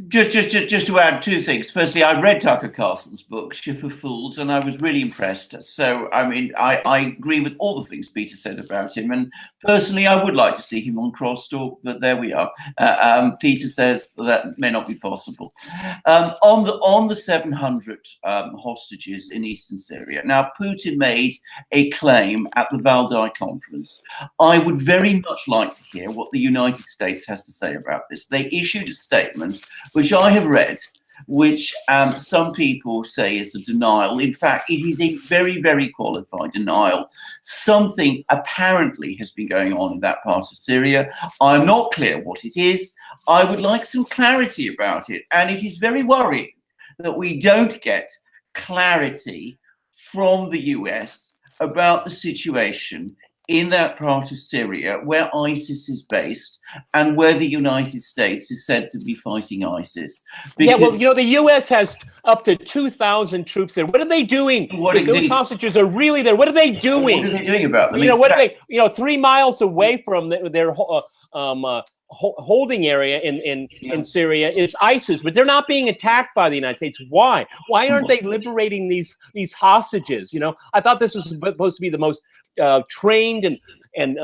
Just to add two things. Firstly, I read Tucker Carlson's book, Ship of Fools, and I was really impressed. So, I mean, I agree with all the things Peter said about him. And personally, I would like to see him on Crosstalk, but there we are. Peter says that may not be possible. On the 700 hostages in eastern Syria. Now, Putin made a claim at the Valdai conference. I would very much like to hear what the United States has to say about this. They issued a statement, which I have read, which some people say is a denial. In fact, it is a very, very qualified denial. Something apparently has been going on in that part of Syria. I'm not clear what it is. I would like some clarity about it. And it is very worrying that we don't get clarity from the US about the situation in that part of Syria where ISIS is based and where the United States is said to be fighting ISIS. Yeah, well, you know, the U.S. has up to 2,000 troops there. What are they doing? If those hostages are really there, what are they doing? What are they doing about them? You know, what are they? You know, 3 miles away from their holding area in Syria is ISIS, but they're not being attacked by the United States. Why? Why aren't they liberating these hostages? You know, I thought this was supposed to be the most trained and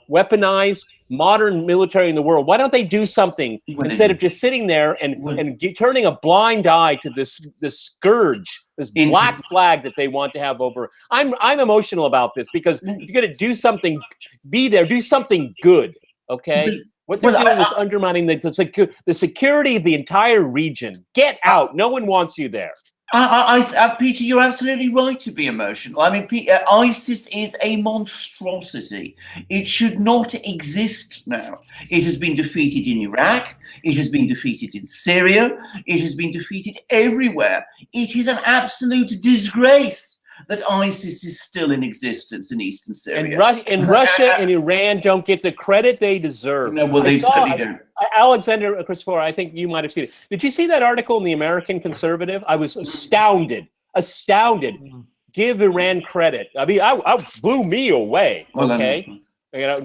weaponized modern military in the world. Why don't they do something instead of just sitting there and turning a blind eye to this scourge, this black flag that they want to have over? I'm emotional about this because if you're going to do something, be there, do something good. Okay. What they're doing is undermining the security of the entire region. Get out. No one wants you there. Peter, you're absolutely right to be emotional. I mean, ISIS is a monstrosity. It should not exist now. It has been defeated in Iraq. It has been defeated in Syria. It has been defeated everywhere. It is an absolute disgrace that ISIS is still in existence in eastern Syria. And Russia and Iran don't get the credit they deserve. No, well, they certainly don't. Alexander Christoforou, I think you might have seen it. Did you see that article in the American Conservative? I was astounded. Give Iran credit. I mean, I blew me away. Okay. You know,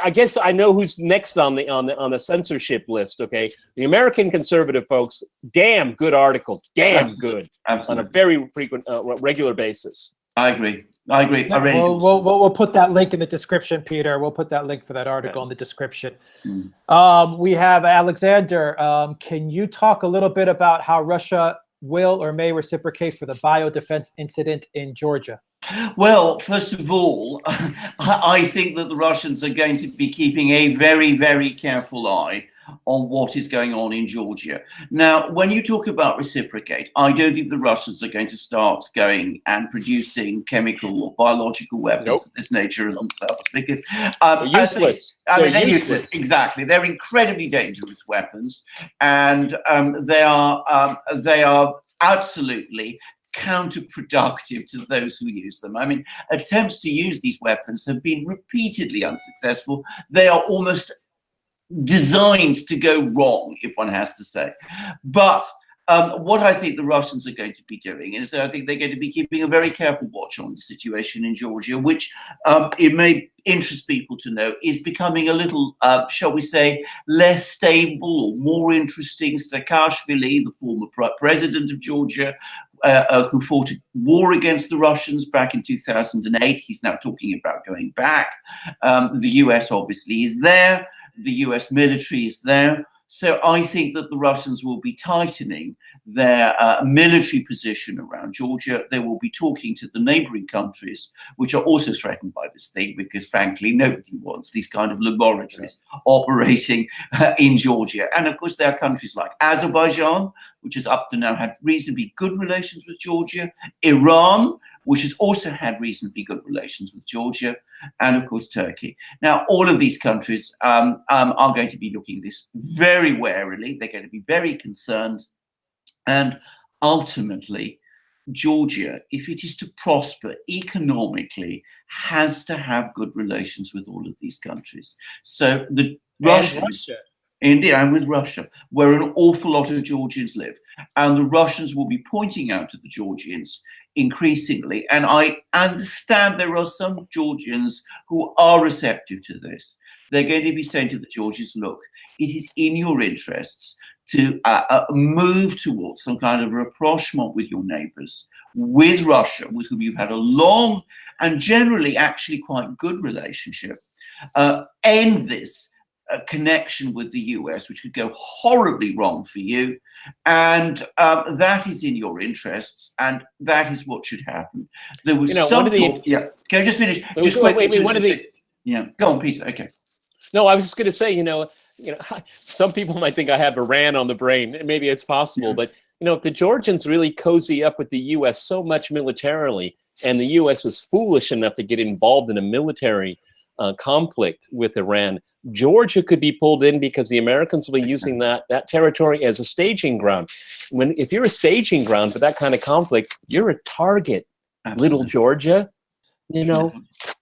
I guess I know who's next on the censorship list. Okay, the American Conservative folks, damn good article, damn good, on a very frequent, regular basis. I agree. We'll put that link in the description, Peter. We'll put that link for that article in the description. We have Alexander. Can you talk a little bit about how Russia will or may reciprocate for the biodefense incident in Georgia? Well, first of all, I think that the Russians are going to be keeping a very, very careful eye on what is going on in Georgia. Now, when you talk about reciprocate, I don't think the Russians are going to start going and producing chemical or biological weapons of this nature themselves, because they're useless. They're useless. Exactly, they're incredibly dangerous weapons, and they are absolutely counterproductive to those who use them. I mean, attempts to use these weapons have been repeatedly unsuccessful. They are almost designed to go wrong, if one has to say. But what I think the Russians are going to be doing is I think they're going to be keeping a very careful watch on the situation in Georgia, which it may interest people to know is becoming a little, shall we say, less stable or more interesting. Saakashvili, the former president of Georgia, who fought a war against the Russians back in 2008. He's now talking about going back. The US obviously is there. The US military is there. So I think that the Russians will be tightening their military position around Georgia. They will be talking to the neighboring countries, which are also threatened by this thing, because frankly, nobody wants these kind of laboratories operating in Georgia. And of course, there are countries like Azerbaijan, which has up to now had reasonably good relations with Georgia, Iran, which has also had reasonably good relations with Georgia, and of course Turkey. Now, all of these countries are going to be looking at this very warily. They're going to be very concerned. And ultimately, Georgia, if it is to prosper economically, has to have good relations with all of these countries. So the Russians, India, and with Russia, where an awful lot of Georgians live, and the Russians will be pointing out to the Georgians increasingly, and I understand there are some Georgians who are receptive to this. They're going to be saying to the Georgians, look, it is in your interests to move towards some kind of rapprochement with your neighbors, with Russia, with whom you've had a long and generally actually quite good relationship, end this connection with the US, which could go horribly wrong for you. And that is in your interests, and that is what should happen. There was some talk. Yeah, can I just finish? Just wait. Yeah, go on, Peter. Okay. No, I was just going to say, some people might think I have Iran on the brain. Maybe it's possible, but if the Georgians really cozy up with the U.S. so much militarily, and the U.S. was foolish enough to get involved in a military conflict with Iran, Georgia could be pulled in because the Americans will be using that territory as a staging ground. If you're a staging ground for that kind of conflict, you're a target. Absolutely. Little Georgia,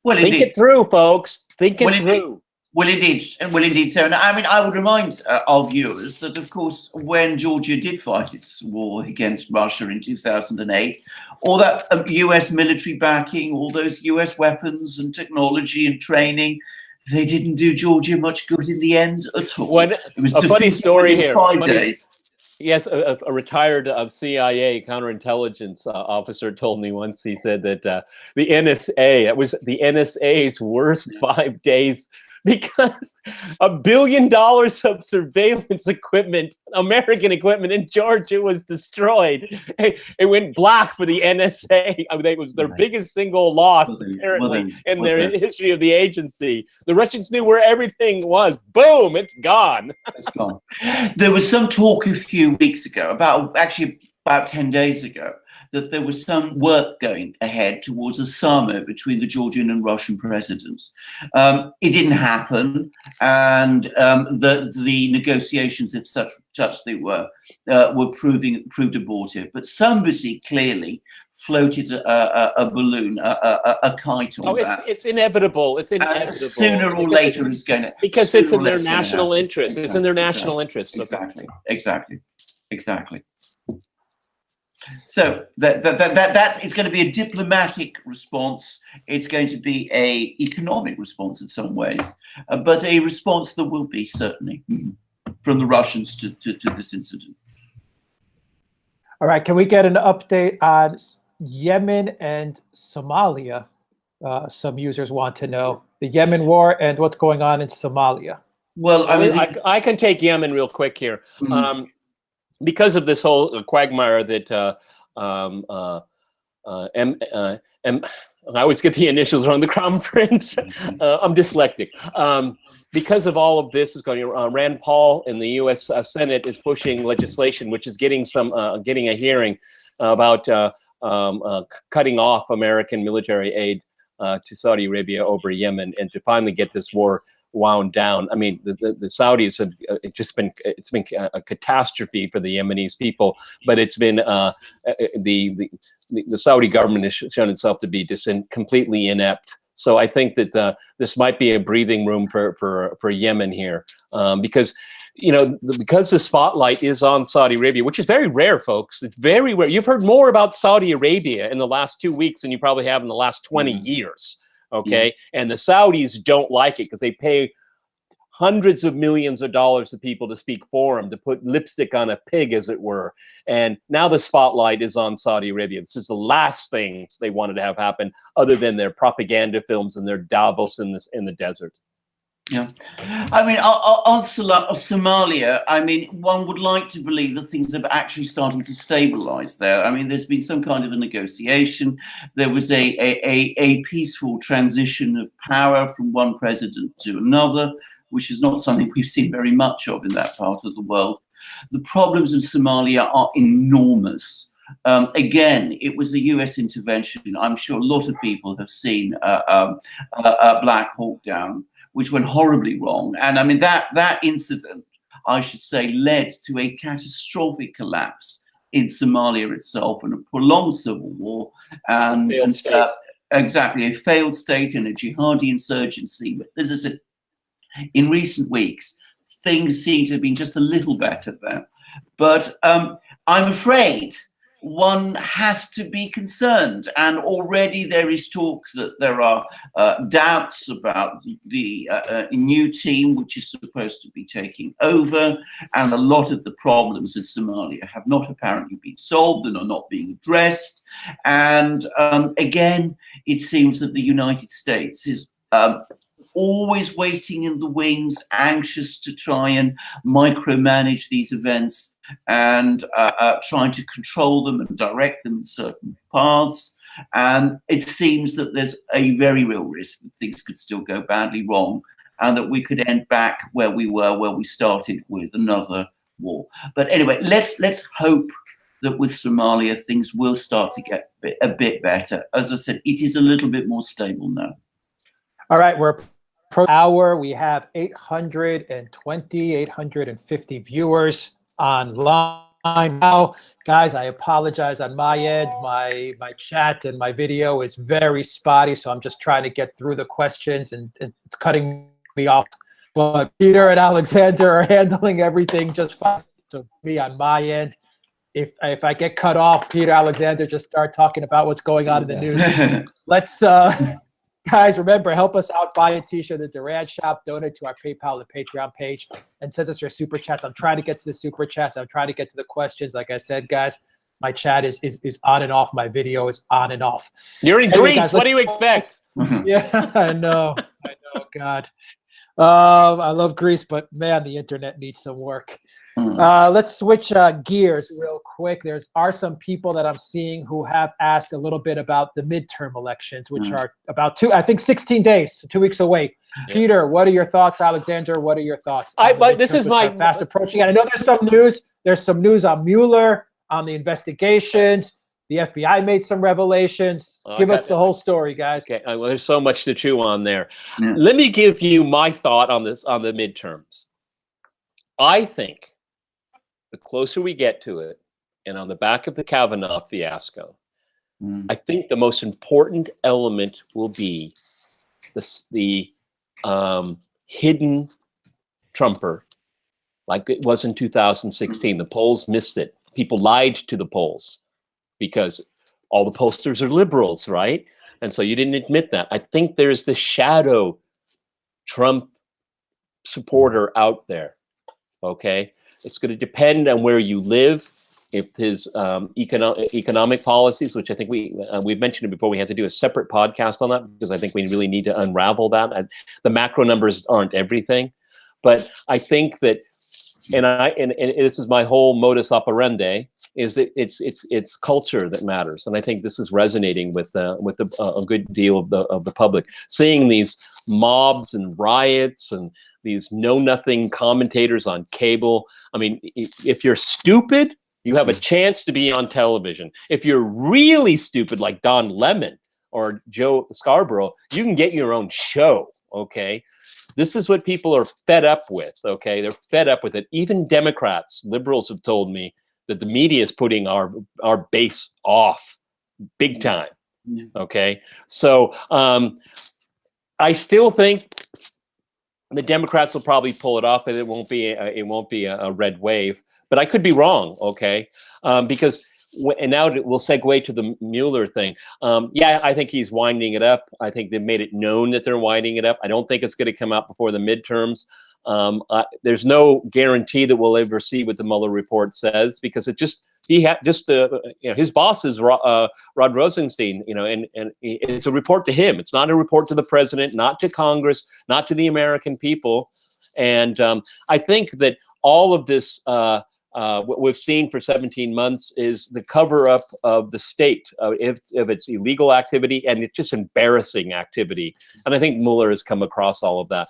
Well, Think indeed. it through, folks. Think it Well, indeed. through. Well, indeed. So, and I mean, I would remind our viewers that, of course, when Georgia did fight its war against Russia in 2008, all that US military backing, all those US weapons and technology and training, they didn't do Georgia much good in the end at all. It was a funny story here. 5 days. Yes, a retired CIA counterintelligence officer told me once. He said that the NSA, it was the NSA's worst 5 days because $1 billion of surveillance equipment, American equipment in Georgia was destroyed. It went black for the NSA. I mean, it was their biggest single loss, apparently, in their history of the agency. The Russians knew where everything was. Boom, it's gone. It's gone. There was some talk a few weeks ago, about 10 days ago, that there was some work going ahead towards a summit between the Georgian and Russian presidents. It didn't happen, and the negotiations, if such they were proved abortive. But somebody clearly floated a balloon, a kite on that. It's inevitable. It's inevitable. Sooner or later, it's going to, because it's in their national interest. It's in their national interest. Exactly. So that's it's going to be a diplomatic response. It's going to be a economic response in some ways, but a response that will be certainly from the Russians to this incident. All right, can we get an update on Yemen and Somalia? Some users want to know the Yemen war and what's going on in Somalia. Well, I mean, I can take Yemen real quick here. Because of this whole quagmire that I always get the initials wrong, the Crown Prince. I'm dyslexic. Because of all of this is going on, Rand Paul in the U.S. Senate is pushing legislation, which is getting a hearing about cutting off American military aid to Saudi Arabia over Yemen, and to finally get this war wound down. I mean, the Saudis have it's been a catastrophe for the Yemenis people, but it's been the Saudi government has shown itself to be just completely inept. So I think that this might be a breathing room for Yemen here, because because the spotlight is on Saudi Arabia, which is very rare, folks. It's very rare. You've heard more about Saudi Arabia in the last 2 weeks than you probably have in the last 20 years. Okay, and the Saudis don't like it because they pay hundreds of millions of dollars to people to speak for them, to put lipstick on a pig, as it were. And now the spotlight is on Saudi Arabia. This is the last thing they wanted to have happen, other than their propaganda films and their Davos in the desert. Yeah, I mean, on Somalia, I mean, one would like to believe that things are actually starting to stabilize there. I mean, there's been some kind of a negotiation. There was a peaceful transition of power from one president to another, which is not something we've seen very much of in that part of the world. The problems in Somalia are enormous. Again, it was a US intervention. I'm sure a lot of people have seen Black Hawk Down, which went horribly wrong. And I mean, that incident, I should say, led to a catastrophic collapse in Somalia itself, and a prolonged civil war, and exactly, a failed state and a jihadi insurgency. But as I said, in recent weeks, things seem to have been just a little better there. But I'm afraid one has to be concerned, and already there is talk that there are doubts about the new team which is supposed to be taking over, and a lot of the problems in Somalia have not apparently been solved and are not being addressed. And again, it seems that the United States is always waiting in the wings, anxious to try and micromanage these events and trying to control them and direct them in certain paths. And it seems that there's a very real risk that things could still go badly wrong, and that we could end back where we were, where we started, with another war. But anyway, let's hope that with Somalia, things will start to get a bit better. As I said, it is a little bit more stable now. All right, we're per hour. We have 850 viewers online. now. Guys, I apologize on my end. My chat and my video is very spotty, so I'm just trying to get through the questions, and it's cutting me off. But Peter and Alexander are handling everything just fine. So me on my end, if I get cut off, Peter, Alexander, just start talking about what's going on in the news. Let's, guys, remember, help us out. Buy a t-shirt at the Duran shop, donate to our PayPal and Patreon page, and send us your super chats. I'm trying to get to the super chats. I'm trying to get to the questions. Like I said, guys, my chat is on and off. My video is on and off. You're in Anyway, Greece. guys, what do you expect? Yeah, I know, God. I love Greece, but man, the internet needs some work. Let's switch gears real quick. Are some people that I'm seeing who have asked a little bit about the midterm elections, which are about 16 days, so 2 weeks away. Yeah. Peter, what are your thoughts? Alexander, what are your thoughts? This is my fast approaching. And I know there's some news. There's some news on Mueller, on the investigations. The FBI made some revelations. Give us the whole story, guys. Okay, well, there's so much to chew on there. Yeah. Let me give you my thought on this, on the midterms. I think the closer we get to it, and on the back of the Kavanaugh fiasco, I think the most important element will be the hidden Trumper, like it was in 2016. The polls missed it. People lied to the polls, because all the pollsters are liberals, right? And so you didn't admit that. I think there's the shadow Trump supporter out there, okay? It's going to depend on where you live. If his economic policies, which I think we've mentioned it before, we had to do a separate podcast on that, because I think we really need to unravel that. The macro numbers aren't everything, but I think that, and this is my whole modus operandi, is that it's culture that matters, and I think this is resonating with a good deal of the public. Seeing these mobs and riots and these know-nothing commentators on cable. I mean, if you're stupid, you have a chance to be on television. If you're really stupid, like Don Lemon or Joe Scarborough, you can get your own show. Okay. This is what people are fed up with, okay? They're fed up with it. Even Democrats, liberals have told me that the media is putting our base off big time, okay? So I still think the Democrats will probably pull it off, and it won't be a red wave. But I could be wrong, okay? Because and now we'll segue to the Mueller thing. Yeah, I think he's winding it up. I think they've made it known that they're winding it up. I don't think it's going to come out before the midterms. There's no guarantee that we'll ever see what the Mueller report says, because it his boss is Rod Rosenstein, and it's a report to him. It's not a report to the president, not to Congress, not to the American people. And I think that all of this, what we've seen for 17 months, is the cover-up of the state, if it's illegal activity, and it's just embarrassing activity. And I think Mueller has come across all of that.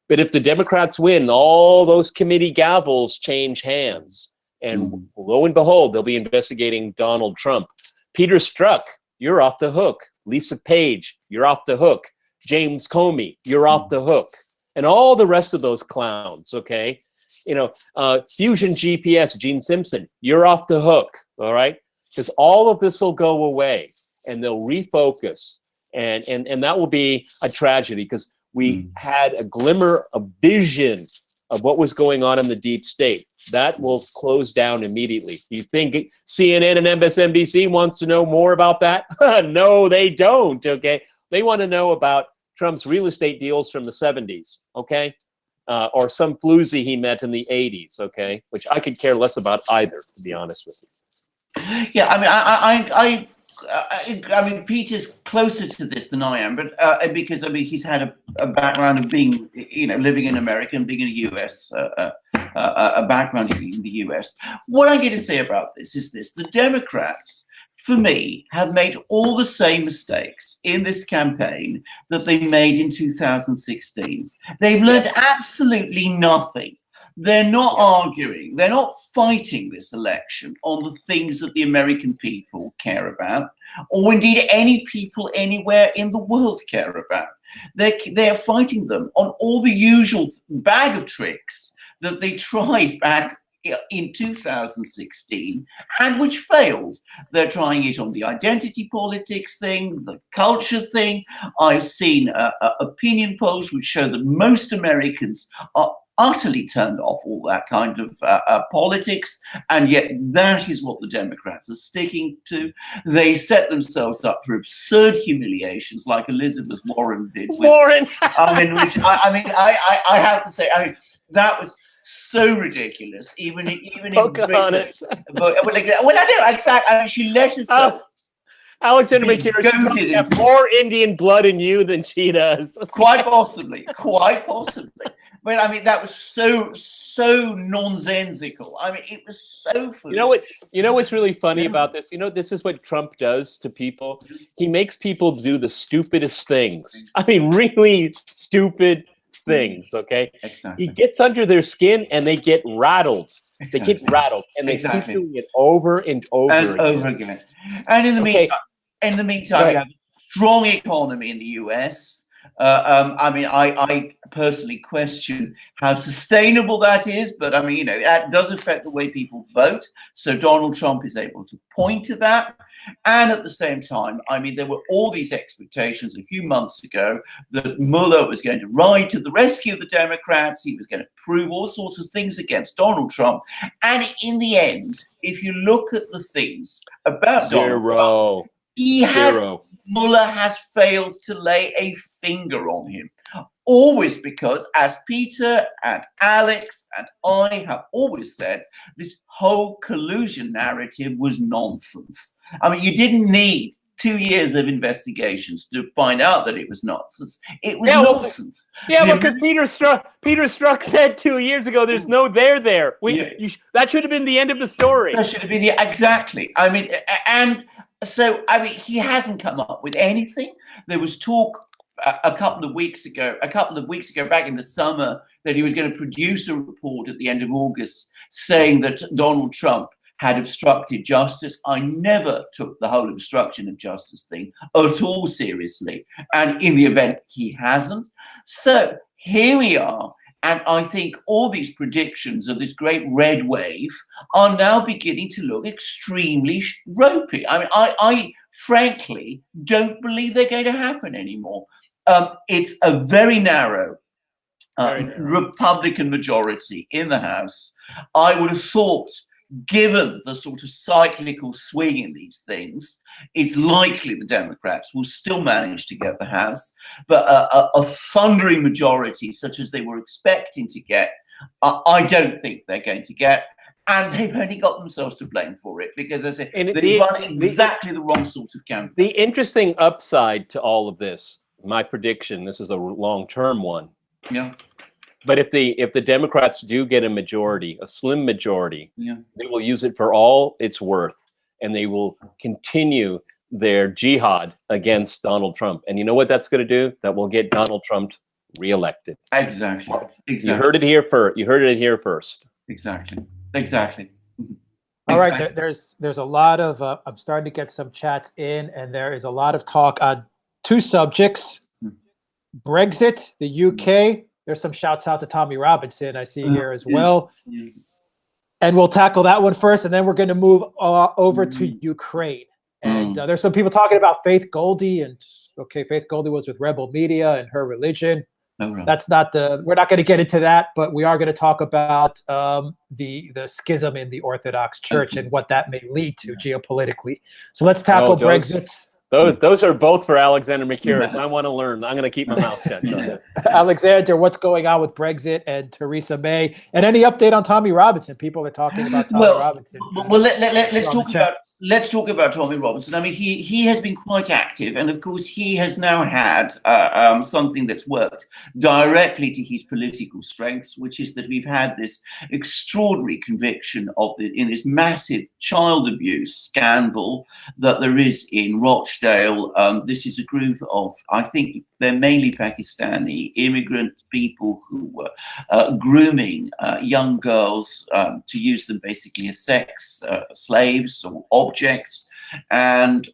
But if the Democrats win, all those committee gavels change hands. And lo and behold, they'll be investigating Donald Trump. Peter Strzok, you're off the hook. Lisa Page, you're off the hook. James Comey, you're off the hook. And all the rest of those clowns, okay? Fusion GPS, Gene Simpson, you're off the hook, all right? Because all of this will go away, and they'll refocus, and that will be a tragedy, because we had a glimmer of vision of what was going on in the deep state. That will close down immediately. Do you think CNN and MSNBC wants to know more about that? No, they don't, okay? They want to know about Trump's real estate deals from the 70s, okay? Or some floozy he met in the 80s, okay? Which I could care less about either, to be honest with you. Yeah, I mean, Peter's closer to this than I am, but because he's had a background of being, living in America and being in the US, a background in the US. What I get to say about this is this: the Democrats, for me, have made all the same mistakes in this campaign that they made in 2016. They've learned absolutely nothing. They're not arguing, they're not fighting this election on the things that the American people care about, or indeed any people anywhere in the world care about. They're fighting them on all the usual bag of tricks that they tried back in 2016, and which failed. They're trying it on the identity politics thing, the culture thing. I've seen opinion polls which show that most Americans are utterly turned off all that kind of politics, and yet that is what the Democrats are sticking to. They set themselves up for absurd humiliations like Elizabeth Warren did. Warren! I have to say, that was so ridiculous, even in Britain. Well, I know exactly. I mean, she let herself. Alexander Mercouris has more Indian blood in you than she does. Quite possibly. But I mean, that was so nonsensical. I mean, it was so foolish. You know what's really funny about this? You know, this is what Trump does to people. He makes people do the stupidest things. I mean, really stupid things. Okay, exactly. He gets under their skin and they get rattled. Exactly. They get rattled, and they keep doing it over and over again. And in the meantime, you have a strong economy in the US. I mean, I personally question how sustainable that is, but I mean, you know, that does affect the way people vote. So Donald Trump is able to point to that. And at the same time, I mean, there were all these expectations a few months ago that Mueller was going to ride to the rescue of the Democrats. He was going to prove all sorts of things against Donald Trump. And in the end, if you look at the things about Donald Trump, Mueller has failed to lay a finger on him. Always because, as Peter and Alex and I have always said, this whole collusion narrative was nonsense. I mean, you didn't need 2 years of investigations to find out that it was nonsense. It was nonsense. Because Peter Strzok said 2 years ago, "There's no there." That should have been the end of the story. That should have been exactly. I mean, and so I mean, he hasn't come up with anything. There was talk a couple of weeks ago, back in the summer, that he was going to produce a report at the end of August saying that Donald Trump had obstructed justice. I never took the whole obstruction of justice thing at all seriously. And in the event, he hasn't. So here we are. And I think all these predictions of this great red wave are now beginning to look extremely ropey. I mean, I frankly don't believe they're going to happen anymore. It's a very narrow Republican majority in the House. I would have thought, given the sort of cyclical swing in these things, it's likely the Democrats will still manage to get the House, but a thundering majority, such as they were expecting to get, I don't think they're going to get. And they've only got themselves to blame for it, because as I said, they run exactly the wrong sort of campaign. The interesting upside to all of this, my prediction, this is a long-term one. Yeah. But if the Democrats do get a majority, a slim majority, they will use it for all it's worth, and they will continue their jihad against Donald Trump. And you know what that's going to do? That will get Donald Trump reelected. Exactly. You heard it here first. You heard it here first. Exactly. All right. There's a lot of I'm starting to get some chats in, and there is a lot of talk on two subjects: Brexit, the UK. There's some shouts out to Tommy Robinson I see here as well. And we'll tackle that one first, and then we're going to move over to Ukraine. And there's some people talking about Faith Goldie, and Faith Goldie was with Rebel Media and her religion. That's not we're not going to get into that, but we are going to talk about the schism in the Orthodox Church and what that may lead to geopolitically. So let's tackle Brexit. Those are both for Alexander Mercouris. I want to learn. I'm going to keep my mouth shut. Alexander, what's going on with Brexit and Theresa May? And any update on Tommy Robinson? People are talking about Tommy Robinson. Well, let's talk about Tommy Robinson. I mean, he has been quite active, and of course, he has now had something that's worked directly to his political strengths, which is that we've had this extraordinary conviction in this massive child abuse scandal that there is in Rochdale. This is a group of, I think, They're mainly Pakistani immigrant people who were grooming young girls to use them basically as sex slaves or objects. And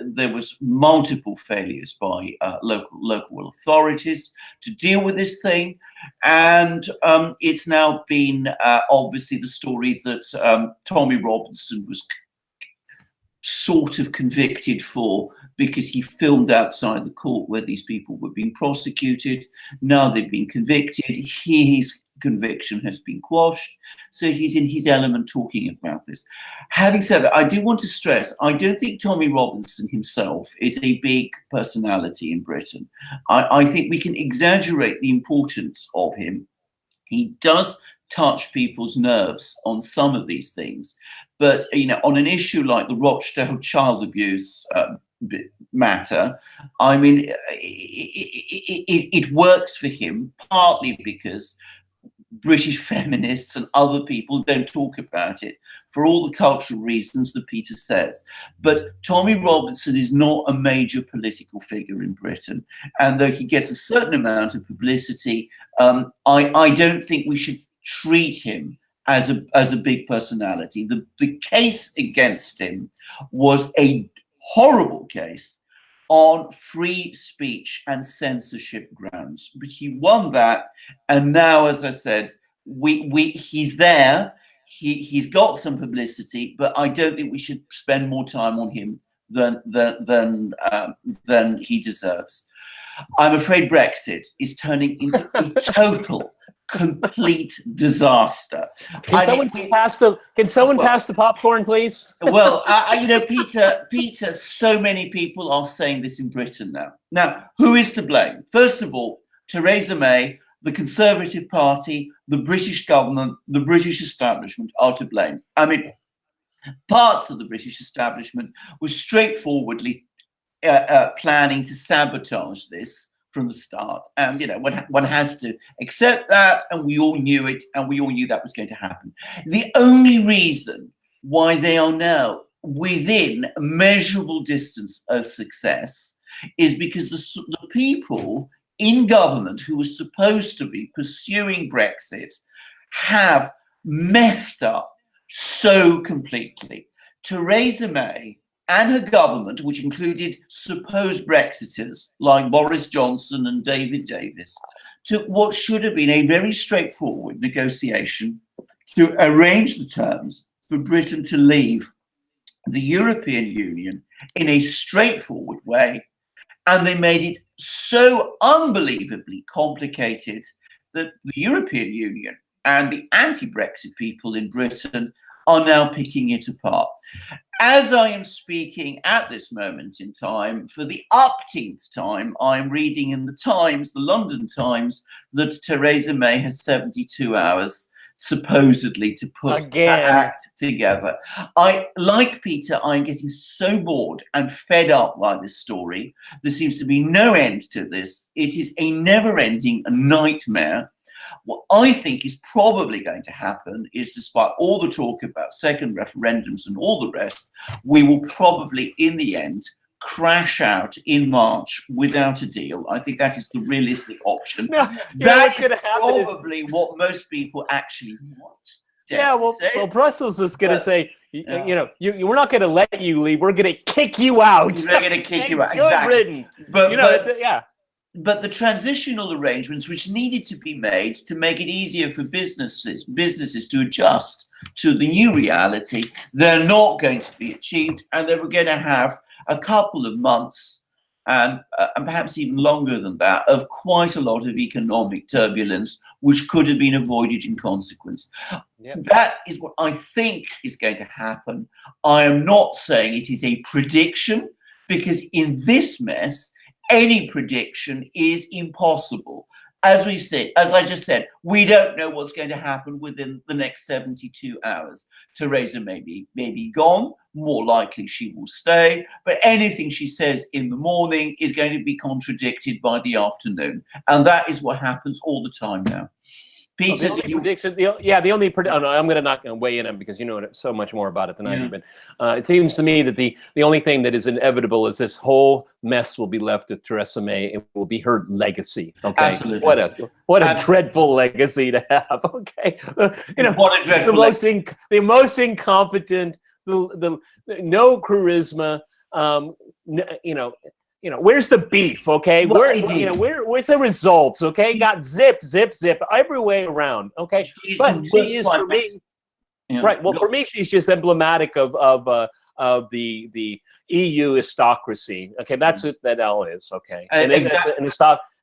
there was multiple failures by local authorities to deal with this thing. And it's now been obviously the story that Tommy Robinson was sort of convicted for, because he filmed outside the court where these people were being prosecuted. Now they've been convicted. His conviction has been quashed. So he's in his element talking about this. Having said that, I do want to stress, I don't think Tommy Robinson himself is a big personality in Britain. I think we can exaggerate the importance of him. He does touch people's nerves on some of these things. But, you know, on an issue like the Rochdale child abuse matter, I mean, it works for him, partly because British feminists and other people don't talk about it for all the cultural reasons that Peter says. But Tommy Robinson is not a major political figure in Britain. And though he gets a certain amount of publicity, I don't think we should treat him as a big personality. The case against him was a horrible case on free speech and censorship grounds, but he won that. And now, as I said, he's there. He's got some publicity, but I don't think we should spend more time on him than he deserves. I'm afraid Brexit is turning into a total, complete disaster. Can someone pass the popcorn, please? Well, you know, Peter, so many people are saying this in Britain now. Now, who is to blame? First of all, Theresa May, the Conservative Party, the British government, the British establishment are to blame. I mean, parts of the British establishment were straightforwardly planning to sabotage this from the start. And, you know, one has to accept that, and we all knew it, and we all knew that was going to happen. The only reason why they are now within a measurable distance of success is because the people in government who were supposed to be pursuing Brexit have messed up so completely. Theresa May and her government, which included supposed Brexiters like Boris Johnson and David Davis, took what should have been a very straightforward negotiation to arrange the terms for Britain to leave the European Union in a straightforward way. And they made it so unbelievably complicated that the European Union and the anti-Brexit people in Britain are now picking it apart. As I am speaking at this moment in time, for the upteenth time, I'm reading in the Times, the London Times, that Theresa May has 72 hours supposedly to put the act together. Like Peter, I'm getting so bored and fed up by this story. There seems to be no end to this. It is a never-ending nightmare. What I think is probably going to happen is, despite all the talk about second referendums and all the rest, we will probably, in the end, crash out in March without a deal. I think that is the realistic option. No, that is probably what most people actually want. Yeah, well, Brussels is going to say, you know, we're not going to let you leave. We're going to kick you out. We're going to kick you out. Good Exactly. riddance. But, you know, yeah. But the transitional arrangements which needed to be made to make it easier for businesses to adjust to the new reality, they're not going to be achieved, and they were going to have a couple of months and perhaps even longer than that of quite a lot of economic turbulence, which could have been avoided in consequence. Yep. That is what I think is going to happen. I am not saying it is a prediction, because in this mess, any prediction is impossible. As I just said, we don't know what's going to happen within the next 72 hours. Theresa may be gone, more likely she will stay, but anything she says in the morning is going to be contradicted by the afternoon. And that is what happens all the time now. Peter, the only prediction. Oh, no, I'm not going to weigh in on because you know so much more about it than I do. But it seems to me that the only thing that is inevitable is this whole mess will be left with Theresa May. It will be her legacy. Okay, absolutely. What a dreadful legacy to have. Okay, what a dreadful the most incompetent, the no charisma. Where's the beef? Okay, where's the results? Okay, got zip every way around. Okay, but she is for me, right? Well, for me, she's just emblematic of the EU aristocracy. Okay, that's what that L is. Okay, and exactly.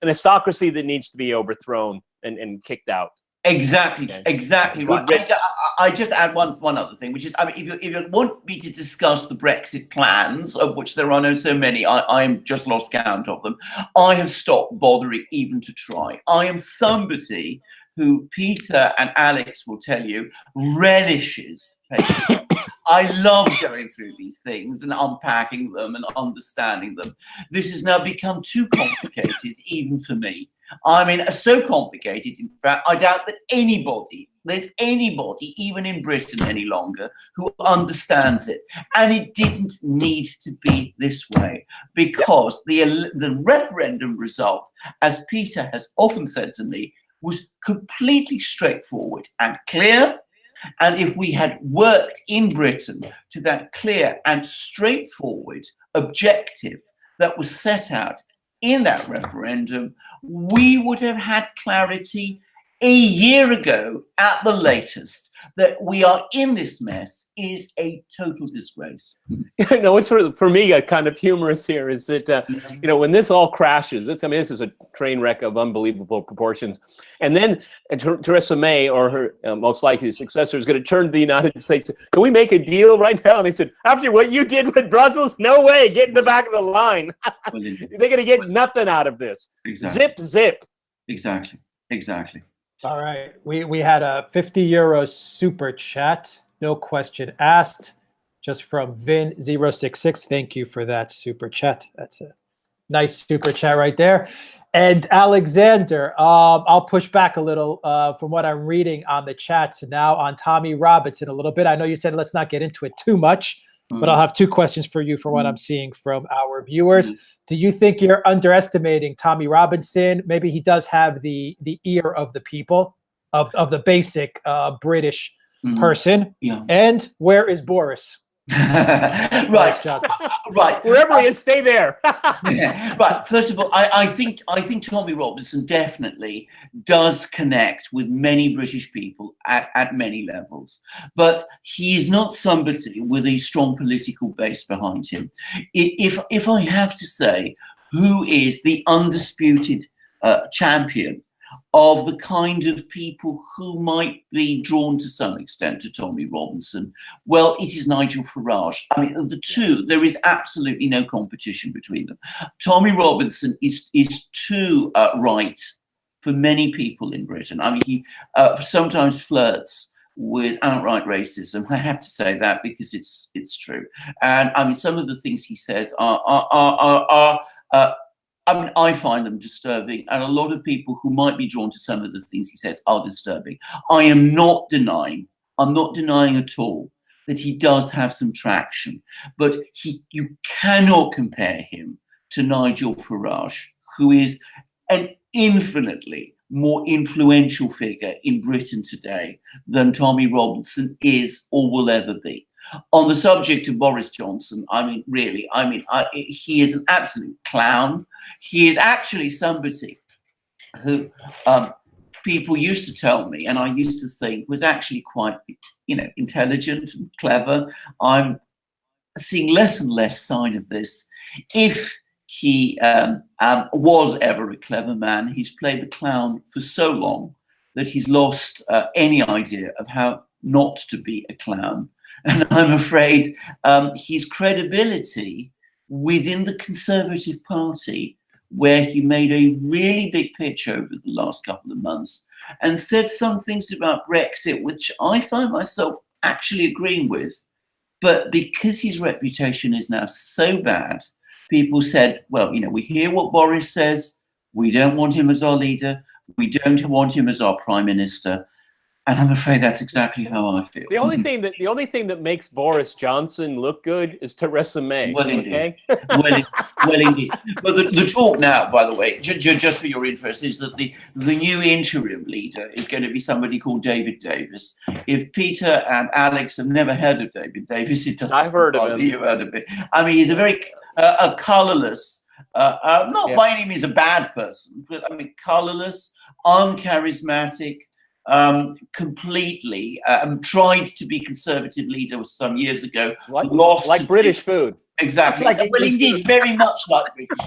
An aristocracy that needs to be overthrown and kicked out. Exactly, okay. Exactly right. I just add one other thing, which is, I mean, if you want me to discuss the Brexit plans, of which there are so many, I'm just lost count of them. I have stopped bothering even to try. I am somebody who Peter and Alex will tell you relishes paper. I love going through these things and unpacking them and understanding them. This has now become too complicated, even for me. I mean, so complicated, in fact, I doubt that there's anybody, even in Britain any longer, who understands it. And it didn't need to be this way, because the referendum result, as Peter has often said to me, was completely straightforward and clear. And if we had worked in Britain to that clear and straightforward objective that was set out in that referendum, we would have had clarity a year ago at the latest. That we are in this mess is a total disgrace. No, what's for me kind of humorous here is that when this all crashes, this is a train wreck of unbelievable proportions, and then Theresa May or her most likely successor is going to turn to the United States. Can we make a deal right now? And they said, after what you did with Brussels, no way, get in the back of the line. They're going to get nothing out of this. Exactly. Zip. Exactly. All right, we had a €50 super chat, no question asked, just from Vin066. Thank you for that super chat. That's a nice super chat right there. And Alexander, I'll push back a little from what I'm reading on the chats now on Tommy Robinson a little bit. I know you said let's not get into it too much, but I'll have two questions for you for what I'm seeing from our viewers. Do you think you're underestimating Tommy Robinson? Maybe he does have the ear of the people, of the basic British person. Yeah. And where is Boris? Right. Wherever he is, stay there. Right. First of all, I think Tommy Robinson definitely does connect with many British people at many levels, but he is not somebody with a strong political base behind him. If I have to say, who is the undisputed champion of the kind of people who might be drawn to some extent to Tommy Robinson, well, it is Nigel Farage. I mean, of the two, there is absolutely no competition between them. Tommy Robinson is too right for many people in Britain. I mean, he sometimes flirts with outright racism. I have to say that because it's true. And I mean, some of the things he says are I mean, I find them disturbing, and a lot of people who might be drawn to some of the things he says are disturbing. I'm not denying at all that he does have some traction, but you cannot compare him to Nigel Farage, who is an infinitely more influential figure in Britain today than Tommy Robinson is or will ever be. On the subject of Boris Johnson, I mean, really, he is an absolute clown. He is actually somebody who people used to tell me, and I used to think was actually quite, intelligent and clever. I'm seeing less and less sign of this. If he was ever a clever man, he's played the clown for so long that he's lost any idea of how not to be a clown. And I'm afraid his credibility within the Conservative Party, where he made a really big pitch over the last couple of months and said some things about Brexit, which I find myself actually agreeing with. But because his reputation is now so bad, people said, well, we hear what Boris says. We don't want him as our leader. We don't want him as our prime minister. And I'm afraid that's exactly how I feel. The only thing that makes Boris Johnson look good is Theresa May. Well, indeed. Okay? well, indeed. But the talk now, by the way, just for your interest, is that the new interim leader is going to be somebody called David Davis. If Peter and Alex have never heard of David Davis, it doesn't. I've heard of him. You've heard of it. I mean, he's a very a colourless, not by any means a bad person, but I mean, colourless, uncharismatic. Completely tried to be conservative leader some years ago. Lost like British food. Exactly. Like well, indeed, very much like British.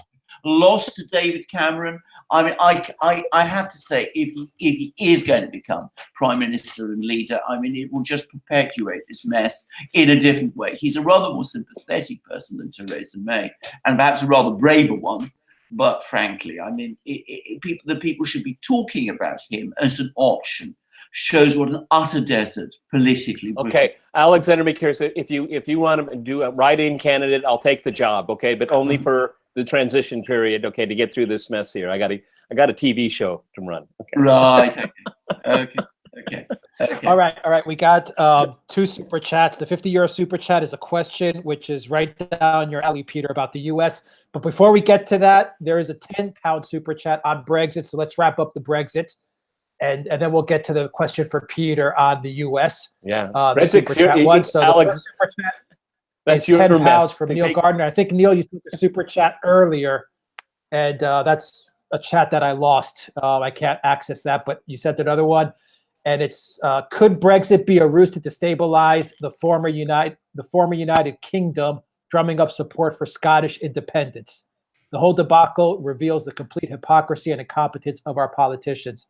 Lost to David Cameron. I mean, I have to say, if he is going to become prime minister and leader, I mean, it will just perpetuate this mess in a different way. He's a rather more sympathetic person than Theresa May, and perhaps a rather braver one. But frankly, I mean, the people should be talking about him as an option. Shows what an utter desert politically. Okay, Alexander Mercouris, if you want to do a write-in candidate, I'll take the job. Okay, but only for the transition period. Okay, to get through this mess here, I got a TV show to run. Okay. Right. Okay. All right. We got 2 super chats. The 50-euro super chat is a question, which is right down your alley, Peter, about the U.S. But before we get to that, there is a £10 super chat on Brexit. So let's wrap up the Brexit, and then we'll get to the question for Peter on the U.S. Yeah, the super chat one. So Alex, the first super chat that's is your £10 from Neil Gardner. I think Neil, you sent the super chat earlier, and that's a chat that I lost. I can't access that, but you sent another one. And it's could Brexit be a ruse to destabilize the former United Kingdom, drumming up support for Scottish independence? The whole debacle reveals the complete hypocrisy and incompetence of our politicians.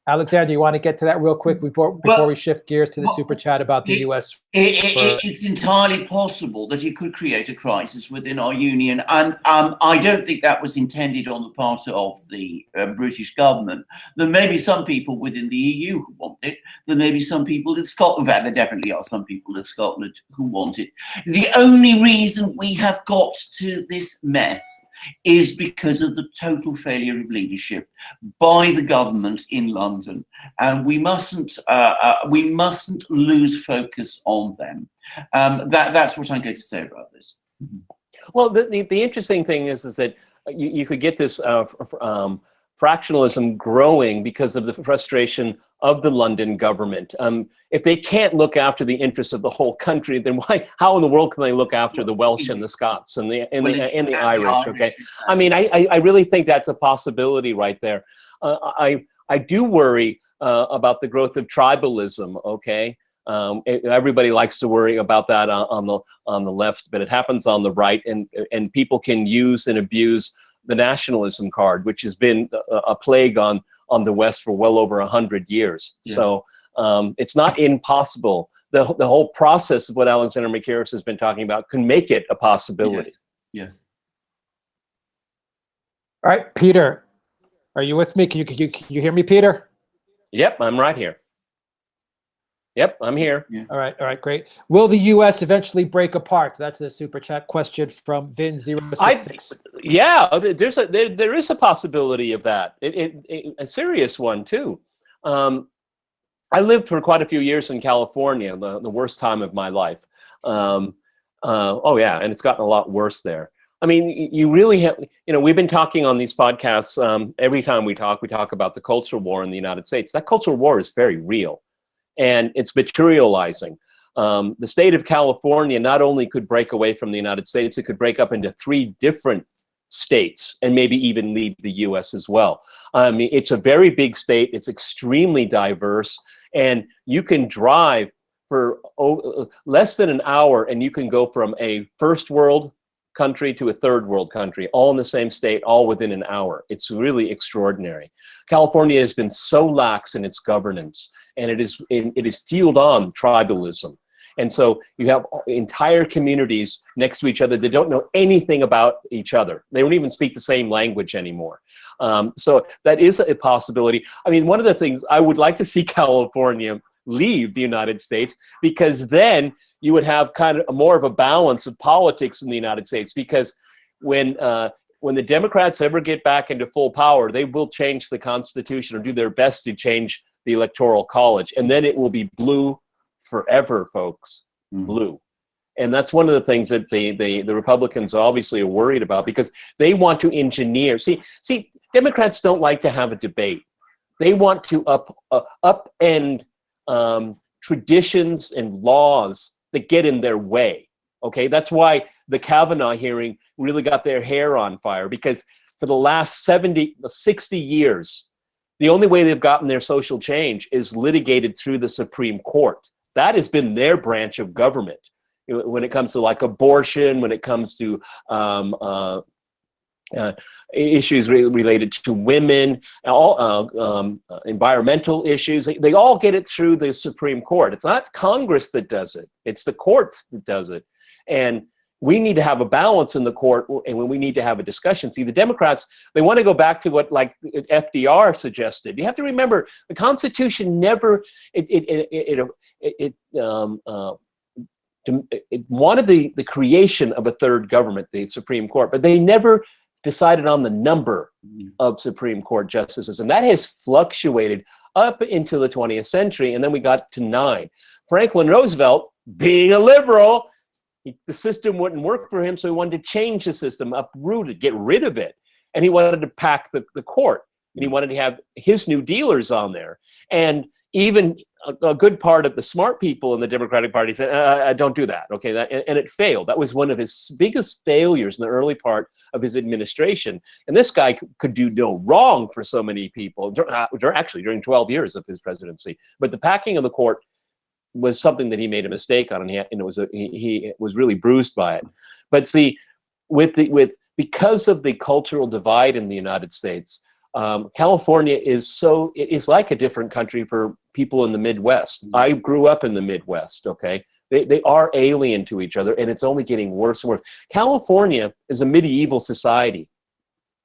Alexander, you want to get to that real quick before we shift gears to the super chat about the U.S.? It's entirely possible that it could create a crisis within our union, and I don't think that was intended on the part of the British government. There may be some people within the EU who want it. There may be some people in Scotland. In fact, there definitely are some people in Scotland who want it. The only reason we have got to this mess is because of the total failure of leadership by the government in London, and we mustn't lose focus on them. That's what I'm going to say about this. Well, the interesting thing is that you could get this fractionalism growing because of the frustration of the London government. If they can't look after the interests of the whole country, then how in the world can they look after the Welsh and the Scots and the Irish? Okay, I mean, I really think that's a possibility right there. I do worry about the growth of tribalism. Okay, everybody likes to worry about that on the left, but it happens on the right, and people can use and abuse the nationalism card, which has been a plague on the West for well over 100 years. Yeah. So it's not impossible. The whole process of what Alexander Mercouris has been talking about can make it a possibility. Yes. All right, Peter, are you with me? Can you hear me, Peter? Yep, I'm right here. Yep, I'm here. Yeah. All right, great. Will the U.S. eventually break apart? That's a super chat question from Vin066. Yeah, there is a possibility of that. A serious one too. I lived for quite a few years in California, the worst time of my life. Oh yeah, and it's gotten a lot worse there. I mean, you really have, we've been talking on these podcasts, every time we talk about the cultural war in the United States. That cultural war is very real, and it's materializing. The state of California not only could break away from the United States, it could break up into 3 different states and maybe even leave the US as well. I mean, it's a very big state. It's extremely diverse, and you can drive for less than an hour and you can go from a first world country to a third world country, all in the same state, all within an hour. It's really extraordinary. California has been so lax in its governance, and it is fueled on tribalism. And so you have entire communities next to each other that don't know anything about each other. They don't even speak the same language anymore. So that is a possibility. I mean, one of the things I would like to see California leave the United States, because then you would have kind of more of a balance of politics in the United States. Because when when the Democrats ever get back into full power, they will change the Constitution or do their best to change the Electoral College. And then it will be blue forever, folks. Blue. And that's one of the things that the Republicans obviously are worried about, because they want to engineer. See, Democrats don't like to have a debate. They want to upend traditions and laws that get in their way. Okay, that's why the Kavanaugh hearing really got their hair on fire, because for the last 60 years, the only way they've gotten their social change is litigated through the Supreme Court. That has been their branch of government. When it comes to like abortion, when it comes to issues related to women, all environmental issues, they all get it through the Supreme Court. It's not Congress that does it. It's the courts that does it. And we need to have a balance in the court, and when we need to have a discussion. See, the Democrats, they want to go back to what like FDR suggested. You have to remember, the Constitution never, it wanted the creation of a third government, the Supreme Court, but they never decided on the number of Supreme Court justices, and that has fluctuated up into the 20th century, and then we got to 9. Franklin Roosevelt, being a liberal, the system wouldn't work for him, so he wanted to change the system, uproot it, get rid of it, and he wanted to pack the court, and he wanted to have his New Dealers on there, and even a good part of the smart people in the Democratic Party said, don't do that, okay? And it failed. That was one of his biggest failures in the early part of his administration. And this guy could do no wrong for so many people, actually during 12 years of his presidency. But the packing of the court was something that he made a mistake on, and he was really bruised by it. But see, because of the cultural divide in the United States, California is like a different country for people in the Midwest. I grew up in the Midwest, okay? They are alien to each other, and it's only getting worse and worse. California is a medieval society.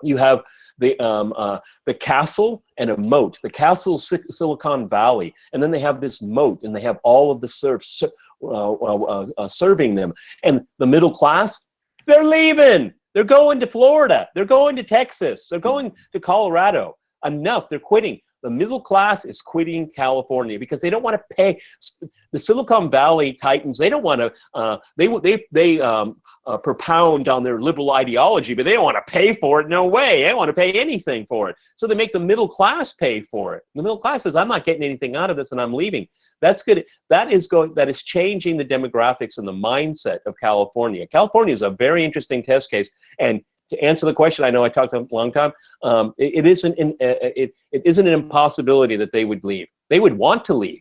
You have the castle and a moat. The castle is Silicon Valley, and then they have this moat, and they have all of the serfs serving them. And the middle class, they're leaving. They're going to Florida. They're going to Texas. They're going to Colorado. Enough. They're quitting. The middle class is quitting California because they don't want to pay. The Silicon Valley titans, they don't want to, they propound on their liberal ideology, but they don't want to pay for it. No way. They don't want to pay anything for it. So they make the middle class pay for it. The middle class says, I'm not getting anything out of this and I'm leaving. That's good. That is changing the demographics and the mindset of California. California is a very interesting test case. And to answer the question, I know I talked a long time. It isn't an impossibility that they would leave. They would want to leave.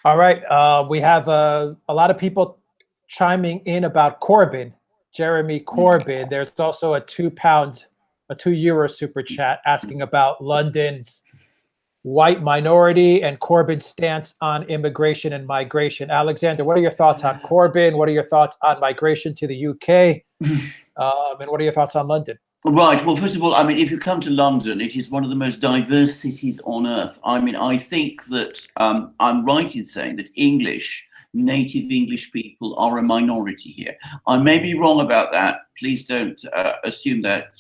All right. We have a lot of people chiming in about Corbyn, Jeremy Corbyn. There's also a €2 super chat asking about London's white minority and Corbyn's stance on immigration and migration. Alexander, what are your thoughts on Corbyn? What are your thoughts on migration to the UK? And what are your thoughts on London? Right. Well, first of all, I mean, if you come to London, it is one of the most diverse cities on earth. I mean, I think that I'm right in saying that native English people are a minority here. I may be wrong about that. Please don't assume that.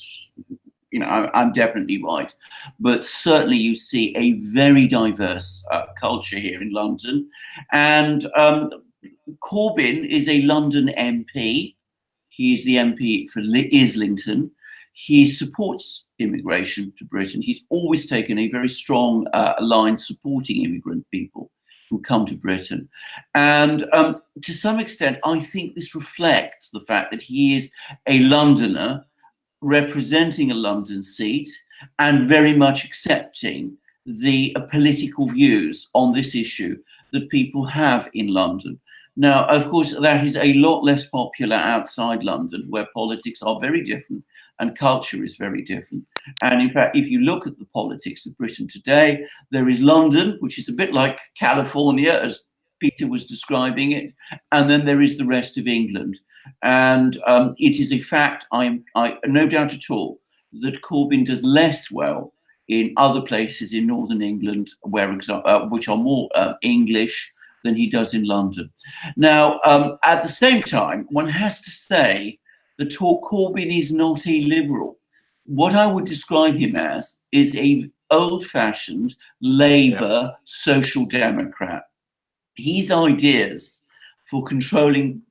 I'm definitely right, but certainly you see a very diverse culture here in London. And Corbyn is a London MP. He is the MP for Islington. He supports immigration to Britain. He's always taken a very strong line supporting immigrant people who come to Britain. And to some extent, I think this reflects the fact that he is a Londoner representing a London seat and very much accepting the political views on this issue that people have in London. Now, of course, that is a lot less popular outside London, where politics are very different and culture is very different. And in fact, if you look at the politics of Britain today, there is London, which is a bit like California, as Peter was describing it, and then there is the rest of England. And it is a fact, I no doubt at all, that Corbyn does less well in other places in Northern England, which are more English, than he does in London. Now, at the same time, one has to say that Corbyn is not a liberal. What I would describe him as is a old-fashioned Labour social democrat. His ideas for controlling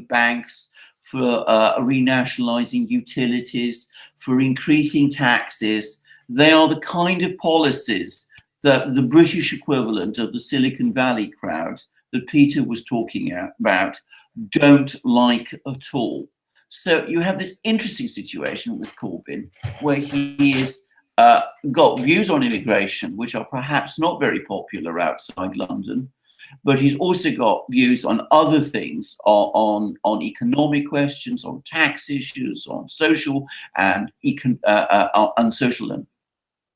banks, for renationalising utilities, for increasing taxes, they are the kind of policies that the British equivalent of the Silicon Valley crowd that Peter was talking about don't like at all. So you have this interesting situation with Corbyn, where he is got views on immigration, which are perhaps not very popular outside London, but he's also got views on other things, on economic questions, on tax issues, on social and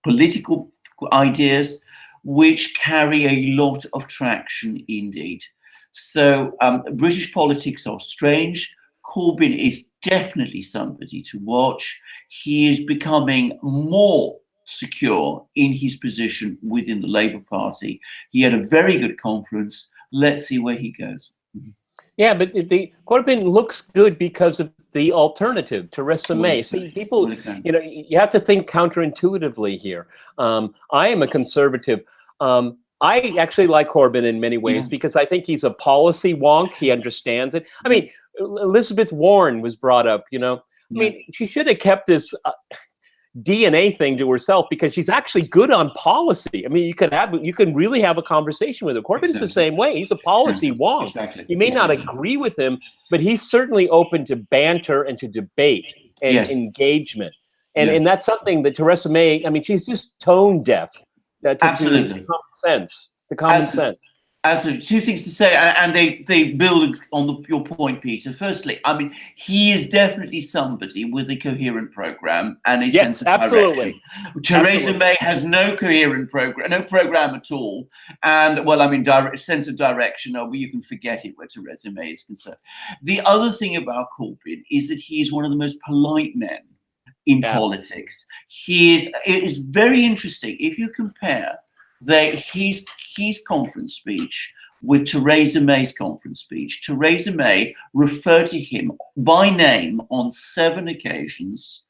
political ideas, which carry a lot of traction indeed. So British politics are strange. Corbyn is definitely somebody to watch. He is becoming more secure in his position within the Labour Party. He had a very good conference. Let's see where he goes. Yeah, but the Corbyn looks good because of the alternative, Theresa May. See, people, you know, you have to think counterintuitively here. I am a conservative. I actually like Corbyn in many ways because I think he's a policy wonk. He understands it. I mean, Elizabeth Warren was brought up, you know. I mean, she should have kept this DNA thing to herself because she's actually good on policy. I mean, you can really have a conversation with her. Corbyn's the same way. He's a policy wonk. You may not agree with him, but he's certainly open to banter and to debate and engagement. And that's something that Theresa May, I mean, she's just tone deaf. Absolutely. The common sense. Absolutely. Two things to say, and they build on your point, Peter. Firstly, I mean, he is definitely somebody with a coherent program and a sense of direction. Theresa May has no coherent program, no program at all. And, well, I mean, sense of direction, you can forget it where Theresa May is concerned. The other thing about Corbyn is that he is one of the most polite men in politics. It is very interesting if you compare his conference speech with Theresa May's conference speech. Theresa May referred to him by name on 7 occasions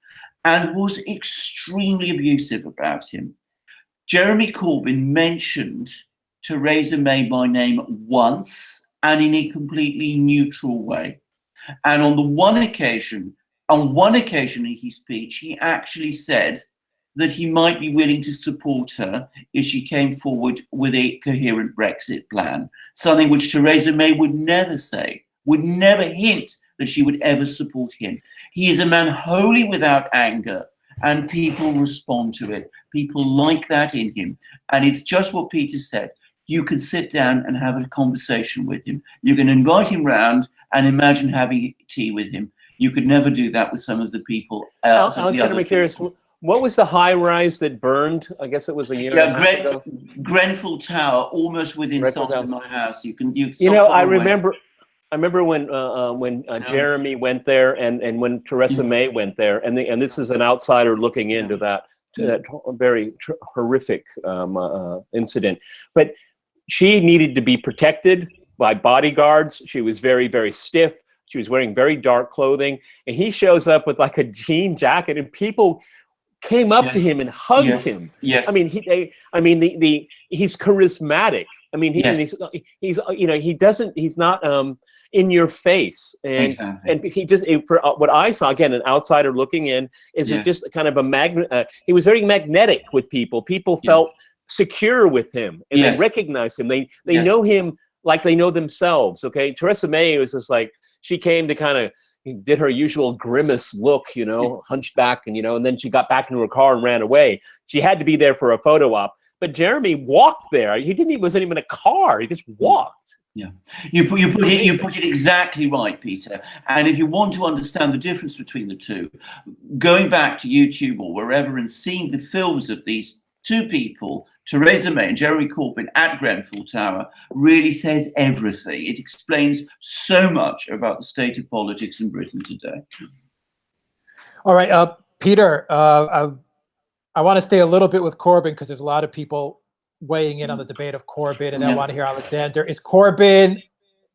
and was extremely abusive about him. Jeremy Corbyn mentioned Theresa May by name once and in a completely neutral way. And on one occasion in his speech, he actually said that he might be willing to support her if she came forward with a coherent Brexit plan, something which Theresa May would never say, would never hint that she would ever support him. He is a man wholly without anger, and people respond to it. People like that in him. And it's just what Peter said. You can sit down and have a conversation with him. You can invite him round and imagine having tea with him. You could never do that with some of the people. What was the high rise that burned? I guess it was a year and a half ago. Grenfell Tower, almost within sight of my house. You know, I remember when Jeremy went there and when Theresa May went there, and this is an outsider looking into that very horrific incident. But she needed to be protected by bodyguards. She was very, very stiff. She was wearing very dark clothing, and he shows up with like a jean jacket, and people came up to him and hugged him. I mean, he's charismatic. I mean, he's you know, he's not in your face, and he just for what I saw, again, an outsider looking in, is it just kind of a magnet. He was very magnetic with people. People felt secure with him, and they recognized him. They know him like they know themselves. Okay, Theresa May was just like, she came to kind of did her usual grimace look, you know, hunched back, and, you know, and then she got back into her car and ran away. She had to be there for a photo op, but Jeremy walked there. He wasn't even a car. He just walked. Yeah, you put it exactly right, Peter. And if you want to understand the difference between the two, going back to YouTube or wherever and seeing the films of these two people, Theresa May and Jeremy Corbyn at Grenfell Tower, really says everything. It explains so much about the state of politics in Britain today. All right, Peter, I want to stay a little bit with Corbyn because there's a lot of people weighing in on the debate of Corbyn, and I want to hear Alexander. Is Corbyn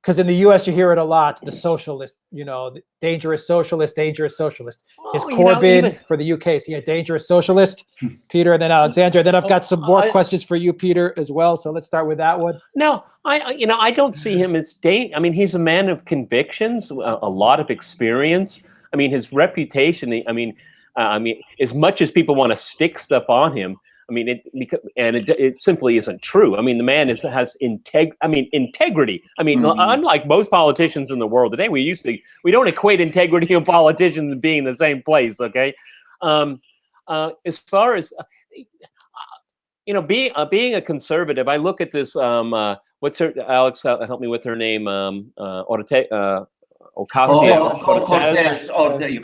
because in the U.S. you hear it a lot, the socialist, the dangerous socialist, dangerous socialist. Is Corbyn for the UK, is he a dangerous socialist? Peter, and then Alexandra. Then I've got some more questions for you, Peter, as well. So let's start with that one. No, I don't see him as I mean, he's a man of convictions, a lot of experience. I mean, his reputation. I mean, as much as people want to stick stuff on him, I mean, it simply isn't true. I mean, the man has integrity. I mean, unlike most politicians in the world today, we don't equate integrity and politicians being in the same place. Okay, as far as being a conservative, I look at this. What's her? Alex, help me with her name. Ocasio.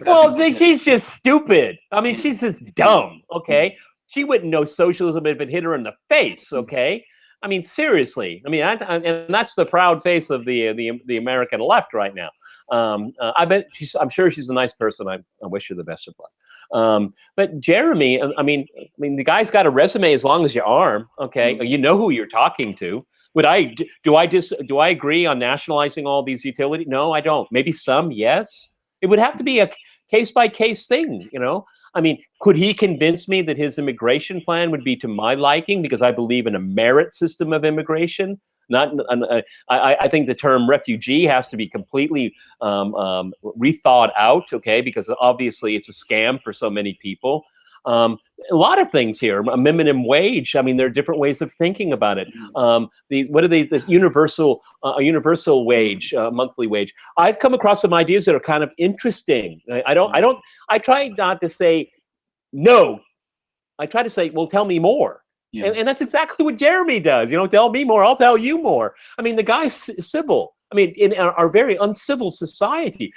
Well, she's just stupid. I mean, she's just dumb. Okay. She wouldn't know socialism if it hit her in the face, okay? I mean, seriously. I mean, and that's the proud face of the American left right now. I'm sure she's a nice person. I wish her the best of luck. But Jeremy, I mean, the guy's got a resume as long as your arm, okay? You know who you're talking to. Do I agree on nationalizing all these utilities? No, I don't. Maybe some, yes. It would have to be a case-by-case thing, I mean, could he convince me that his immigration plan would be to my liking because I believe in a merit system of immigration? I think the term refugee has to be completely rethought out, okay, because obviously it's a scam for so many people. A lot of things here, a minimum wage. I mean, there are different ways of thinking about it. This universal wage, monthly wage. I've come across some ideas that are kind of interesting. I try not to say no. I try to say, well, tell me more. Yeah. And that's exactly what Jeremy does. Tell me more, I'll tell you more. I mean, the guy's civil. I mean, in our very uncivil society,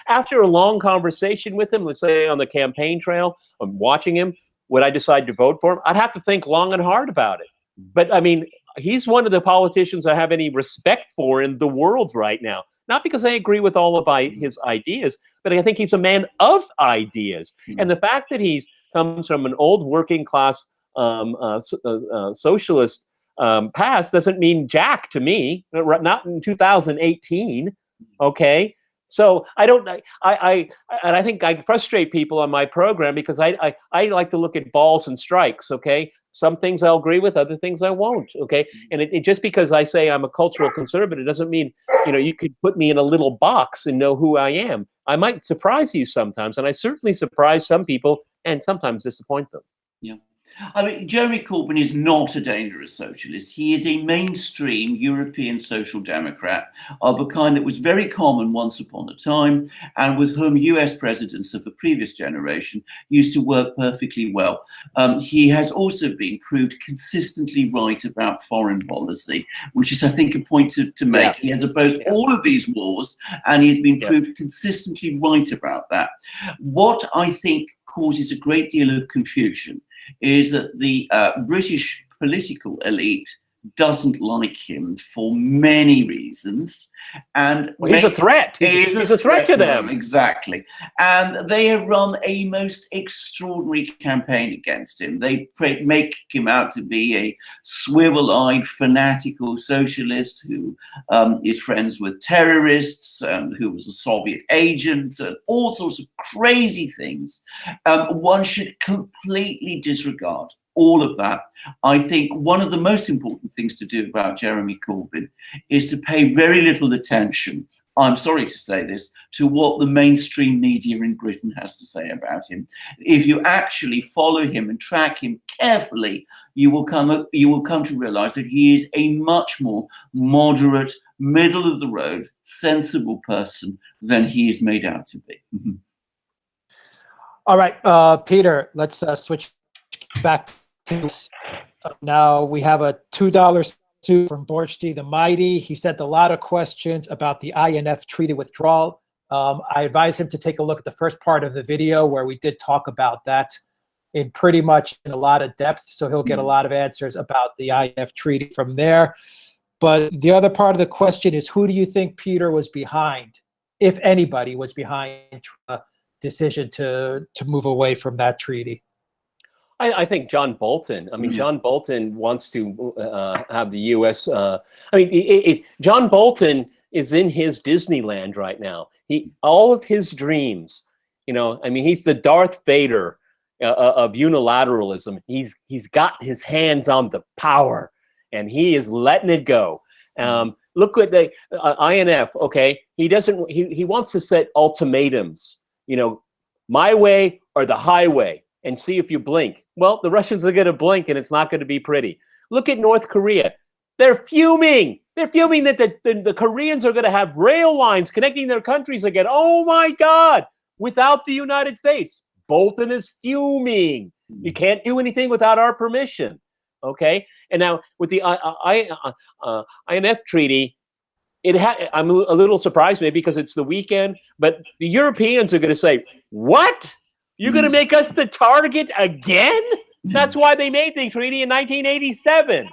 after a long conversation with him, let's say on the campaign trail, I'm watching him, would I decide to vote for him? I'd have to think long and hard about it. But I mean, he's one of the politicians I have any respect for in the world right now. Not because I agree with all of his ideas, but I think he's a man of ideas. And the fact that he comes from an old working class socialist past doesn't mean jack to me, not in 2018. Okay. So I think I frustrate people on my program because I like to look at balls and strikes. Okay. Some things I'll agree with, other things I won't. Okay. And it just because I say I'm a cultural conservative doesn't mean, you could put me in a little box and know who I am. I might surprise you sometimes. And I certainly surprise some people and sometimes disappoint them. Yeah. I mean, Jeremy Corbyn is not a dangerous socialist. He is a mainstream European social democrat of a kind that was very common once upon a time and with whom US presidents of the previous generation used to work perfectly well. He has also been proved consistently right about foreign policy, which is, I think, a point to make. Yeah. He has opposed all of these wars and he's been proved consistently right about that. What I think causes a great deal of confusion is that the British political elite doesn't like him for many reasons, and he's a threat. He's a threat to them. Exactly, and they have run a most extraordinary campaign against him. They make him out to be a swivel-eyed, fanatical socialist who is friends with terrorists and who was a Soviet agent, and all sorts of crazy things. One should completely disregard all of that. I think one of the most important things to do about Jeremy Corbyn is to pay very little attention, I'm sorry to say this, to what the mainstream media in Britain has to say about him. If you actually follow him and track him carefully, you will come to realize that he is a much more moderate, middle of the road, sensible person than he is made out to be. Mm-hmm. All right, Peter, let's switch back to now. We have a $2 suit from Borchty the Mighty. He sent a lot of questions about the INF Treaty withdrawal. I advise him to take a look at the first part of the video where we did talk about that in a lot of depth. So he'll get a lot of answers about the INF Treaty from there. But the other part of the question is, who do you think, Peter, was behind, if anybody was behind the decision to move away from that treaty? I think John Bolton. I mean, John Bolton wants to have the U.S. John Bolton is in his Disneyland right now. All of his dreams, I mean, he's the Darth Vader of unilateralism. He's got his hands on the power, and he is letting it go. Look at the INF. Okay, he wants to set ultimatums. My way or the highway, and see if you blink. Well, the Russians are going to blink, and it's not going to be pretty. Look at North Korea. They're fuming. They're fuming that the Koreans are going to have rail lines connecting their countries again. Oh my God! Without the United States, Bolton is fuming. You can't do anything without our permission. Okay, and now with the INF Treaty, I'm a little surprised maybe because it's the weekend, but the Europeans are going to say, "What? You're going to make us the target again?" That's why they made the treaty in 1987.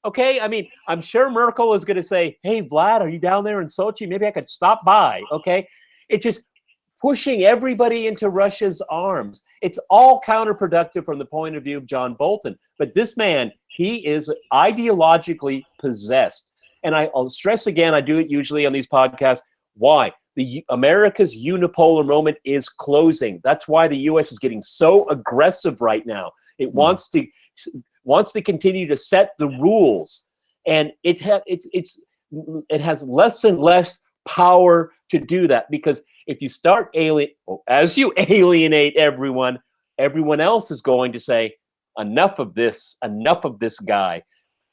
Okay, I mean, I'm sure Merkel is going to say, "Hey, Vlad, are you down there in Sochi? Maybe I could stop by." Okay, it's just pushing everybody into Russia's arms. It's all counterproductive from the point of view of John Bolton. But this man, he is ideologically possessed. And I'll stress again, I do it usually on these podcasts. Why? America's unipolar moment is closing. That's why the U.S. is getting so aggressive right now. It wants to continue to set the rules, and it has less and less power to do that, because if you start as you alienate everyone else is going to say, enough of this guy.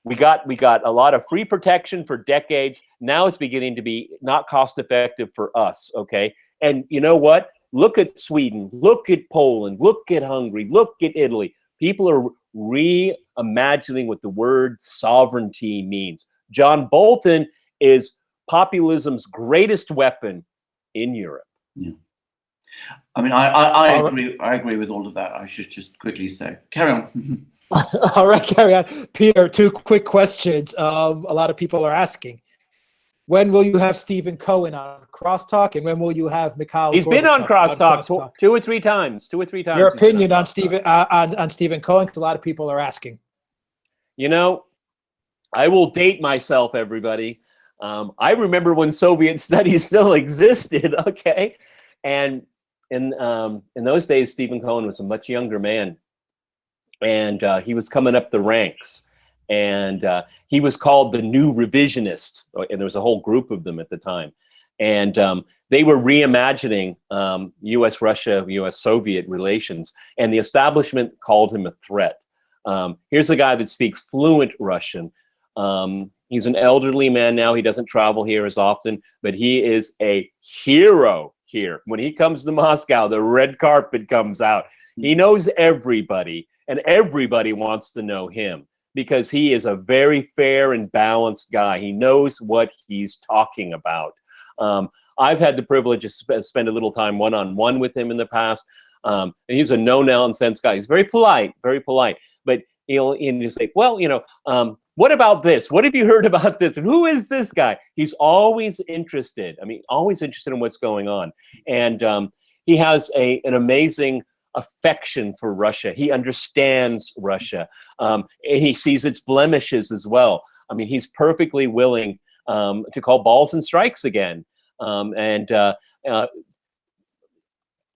We got a lot of free protection for decades. Now it's beginning to be not cost effective for us. Okay, and you know what? Look at Sweden, look at Poland, look at Hungary, look at Italy. People are reimagining what the word sovereignty means. John Bolton is populism's greatest weapon in Europe. Yeah. I mean, I agree. I agree with all of that. I should just quickly say, carry on. All right, carry on. Peter, two quick questions. A lot of people are asking, when will you have Stephen Cohen on Crosstalk, and when will you have Mikhail? He's been on Crosstalk two or three times. Your opinion on Stephen Cohen, because a lot of people are asking. I will date myself, everybody. I remember when Soviet studies still existed. Okay, and in those days, Stephen Cohen was a much younger man, and he was coming up the ranks, and he was called the New Revisionist, and there was a whole group of them at the time, and they were reimagining U.S.-Russia, U.S.-Soviet relations, and the establishment called him a threat. Here's a guy that speaks fluent Russian. He's an elderly man now. He doesn't travel here as often, but he is a hero here. When he comes to Moscow, the red carpet comes out. He knows everybody, and everybody wants to know him, because he is a very fair and balanced guy. He knows what he's talking about. I've had the privilege of spend a little time one-on-one with him in the past. And he's a no-nonsense guy. He's very polite, but he'll say, well, what about this? What have you heard about this? Who is this guy? He's always interested. I mean, always interested in what's going on. And he has an amazing affection for Russia. He understands Russia. And he sees its blemishes as well. I mean, he's perfectly willing to call balls and strikes again.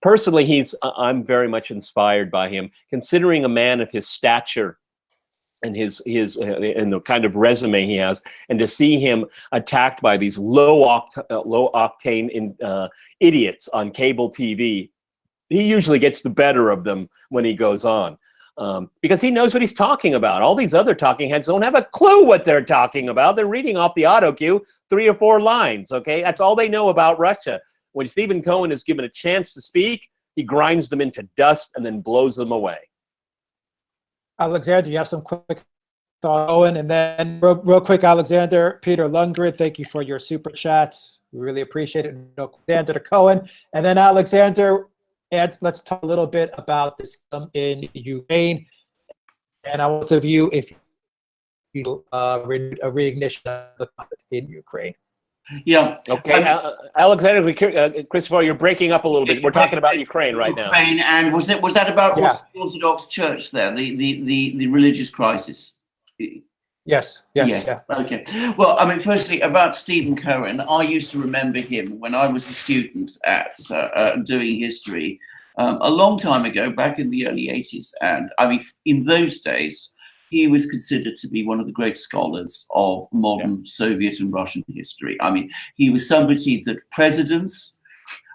Personally, I'm very much inspired by him, considering a man of his stature and and the kind of resume he has, and to see him attacked by these low octane idiots on cable TV. He usually gets the better of them when he goes on, because he knows what he's talking about. All these other talking heads don't have a clue what they're talking about. They're reading off the auto cue 3 or 4 lines. Okay, that's all they know about Russia. When Stephen Cohen is given a chance to speak, he grinds them into dust and then blows them away. Alexander, you have some quick thoughts, Owen, and then real quick, Alexander, Peter Lundgren, thank you for your super chats. We really appreciate it. Alexander to Cohen, and then Alexander, let's talk a little bit about this in Ukraine. And I want both of you, if you a reignition of the conflict in Ukraine. Yeah. Okay, Alexander, Christoforou, you're breaking up a little bit. We're talking about Ukraine right now. And was that about the Orthodox Church there, the religious crisis? Yes. Yes. Yeah. Okay. Well, I mean, firstly, about Stephen Cohen, I used to remember him when I was a student at doing history a long time ago, back in the early 80s. And I mean, in those days, he was considered to be one of the great scholars of modern Soviet and Russian history. I mean, he was somebody that presidents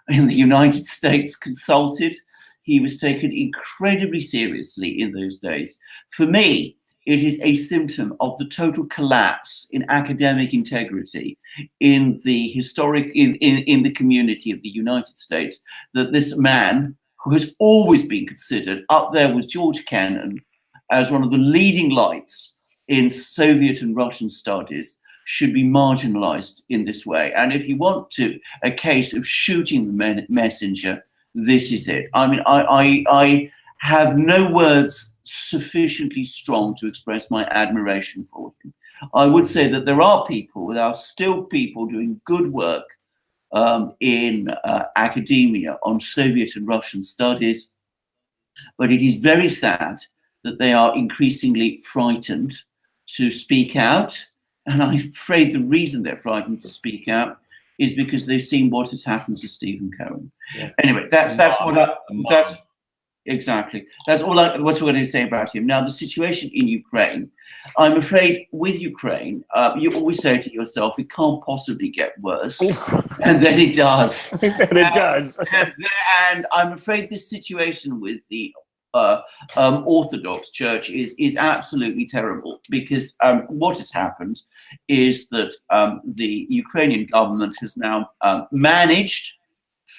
in the United States consulted. He was taken incredibly seriously in those days. For me, it is a symptom of the total collapse in academic integrity in the in the community of the United States, that this man, who has always been considered up there with George Kennan as one of the leading lights in Soviet and Russian studies, should be marginalized in this way. And if you want a case of shooting the messenger, this is it. I mean, I have no words sufficiently strong to express my admiration for him. I would say that there are still people doing good work in academia on Soviet and Russian studies, but it is very sad that they are increasingly frightened to speak out. And I'm afraid the reason they're frightened to speak out is because they've seen what has happened to Stephen Cohen. Yeah. Anyway, that's exactly. That's all what's what I say about him. Now, the situation in Ukraine, I'm afraid with Ukraine, you always say to yourself, it can't possibly get worse. And then it does. And it does. And I'm afraid this situation with the Orthodox Church is absolutely terrible, because what has happened is that the Ukrainian government has now managed,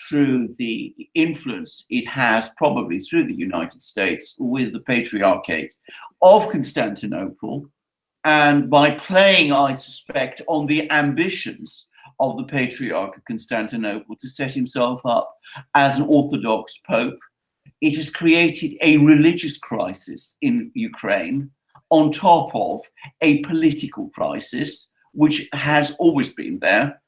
through the influence it has probably through the United States with the Patriarchate of Constantinople, and by playing, I suspect, on the ambitions of the Patriarch of Constantinople to set himself up as an Orthodox Pope, it has created a religious crisis in Ukraine on top of a political crisis, which has always been there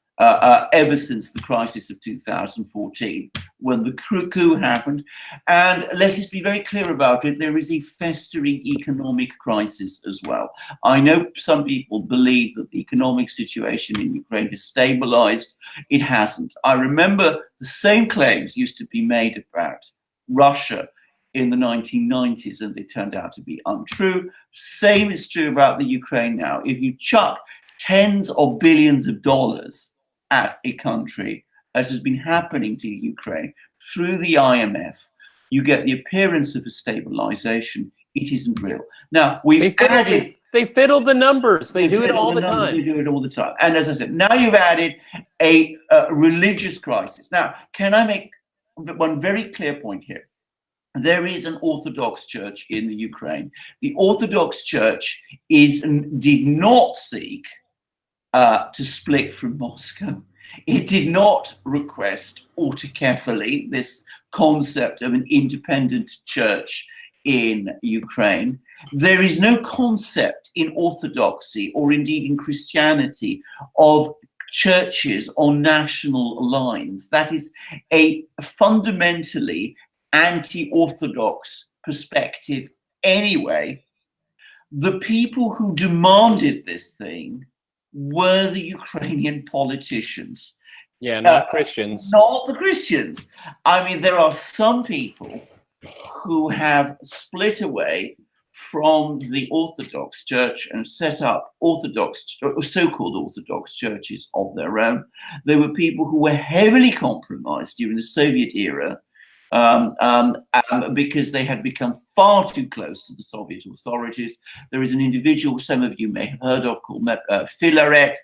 ever since the crisis of 2014, when the coup happened. And let us be very clear about it, there is a festering economic crisis as well. I know some people believe that the economic situation in Ukraine has stabilized. It hasn't. I remember the same claims used to be made about Russia in the 1990s, and they turned out to be untrue. Same is true about the Ukraine now. If you chuck tens of billions of dollars at a country, as has been happening to Ukraine through the IMF, you get the appearance of a stabilization. It isn't real. Now, we've added... They fiddle the numbers. They do it all the time. They do it all the time. And as I said, now you've added a religious crisis. Now, can I make one very clear point here? There is an Orthodox Church in the Ukraine. The Orthodox Church did not seek to split from Moscow. It did not request autocephaly, this concept of an independent church in Ukraine. There is no concept in Orthodoxy, or indeed in Christianity, of churches on national lines. That is a fundamentally anti-Orthodox perspective anyway. The people who demanded this thing were the Ukrainian politicians. Yeah, not Christians. Not the Christians. I mean, there are some people who have split away from the Orthodox Church and set up so-called Orthodox churches of their own. There were people who were heavily compromised during the Soviet era, because they had become far too close to the Soviet authorities. There is an individual some of you may have heard of called Filaret.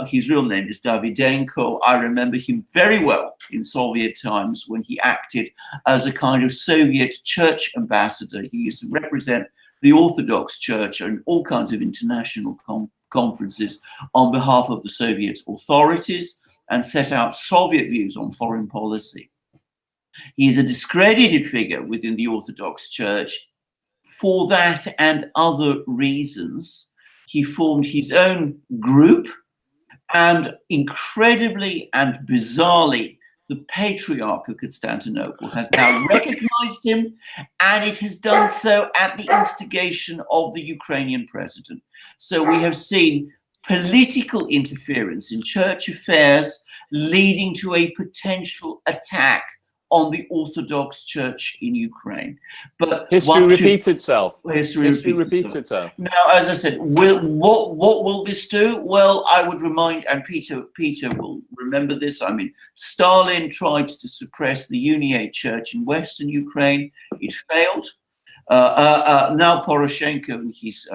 His real name is Davydenko. I remember him very well in Soviet times when he acted as a kind of Soviet church ambassador. He used to represent the Orthodox Church in all kinds of international conferences on behalf of the Soviet authorities and set out Soviet views on foreign policy. He is a discredited figure within the Orthodox Church. For that and other reasons, he formed his own group, and incredibly and bizarrely, the Patriarch of Constantinople has now recognized him, and it has done so at the instigation of the Ukrainian president. So we have seen political interference in church affairs leading to a potential attack on the Orthodox Church in Ukraine. But history repeats itself. History repeats itself. Now, as I said, what will this do? Well, I would remind, and Peter will remember this. I mean, Stalin tried to suppress the Uniate Church in Western Ukraine. It failed. Now Poroshenko and his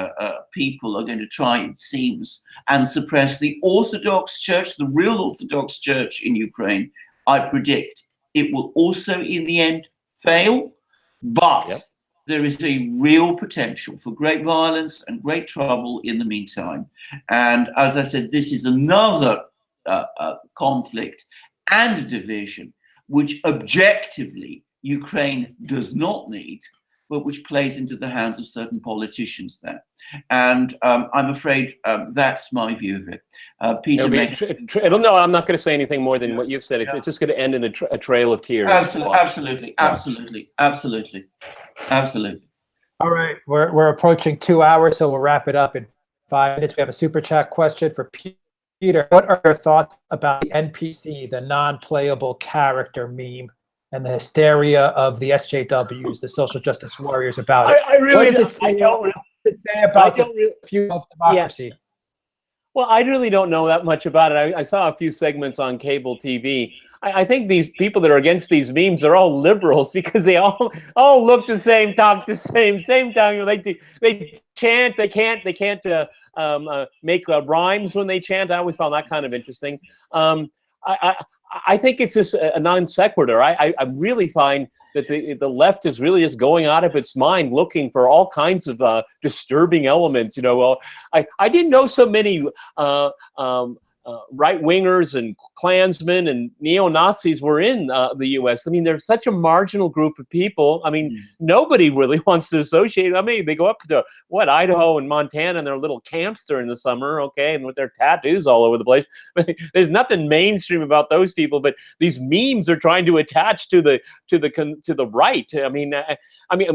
people are going to try, it seems, and suppress the Orthodox Church, the real Orthodox Church in Ukraine. I predict it will also, in the end, fail, but there is a real potential for great violence and great trouble in the meantime. And as I said, this is another conflict and division which objectively Ukraine does not need, but which plays into the hands of certain politicians there. And I'm afraid that's my view of it. Peter, I don't know. I'm not going to say anything more than what you've said. It's just going to end in a trail of tears. Absolutely. All right, we're approaching 2 hours, so we'll wrap it up in 5 minutes. We have a super chat question for Peter. What are your thoughts about the NPC, the non-playable character meme, and the hysteria of the SJWs, the social justice warriors, about it? What does it say about the view of democracy? Yeah. Well, I really don't know that much about it. I saw a few segments on cable TV. I think these people that are against these memes are all liberals because they all look the same, talk the same time. They chant. They can't make rhymes when they chant. I always found that kind of interesting. I think it's just a non sequitur. I really find that the left is really just going out of its mind looking for all kinds of disturbing elements. You know, well, I didn't know so many right-wingers and Klansmen and neo-Nazis were in the U.S. I mean, they're such a marginal group of people. I mean, nobody really wants to associate. I mean, they go up to, Idaho and Montana in their little camps during the summer, okay, and with their tattoos all over the place. There's nothing mainstream about those people, but these memes are trying to attach to the right. I mean,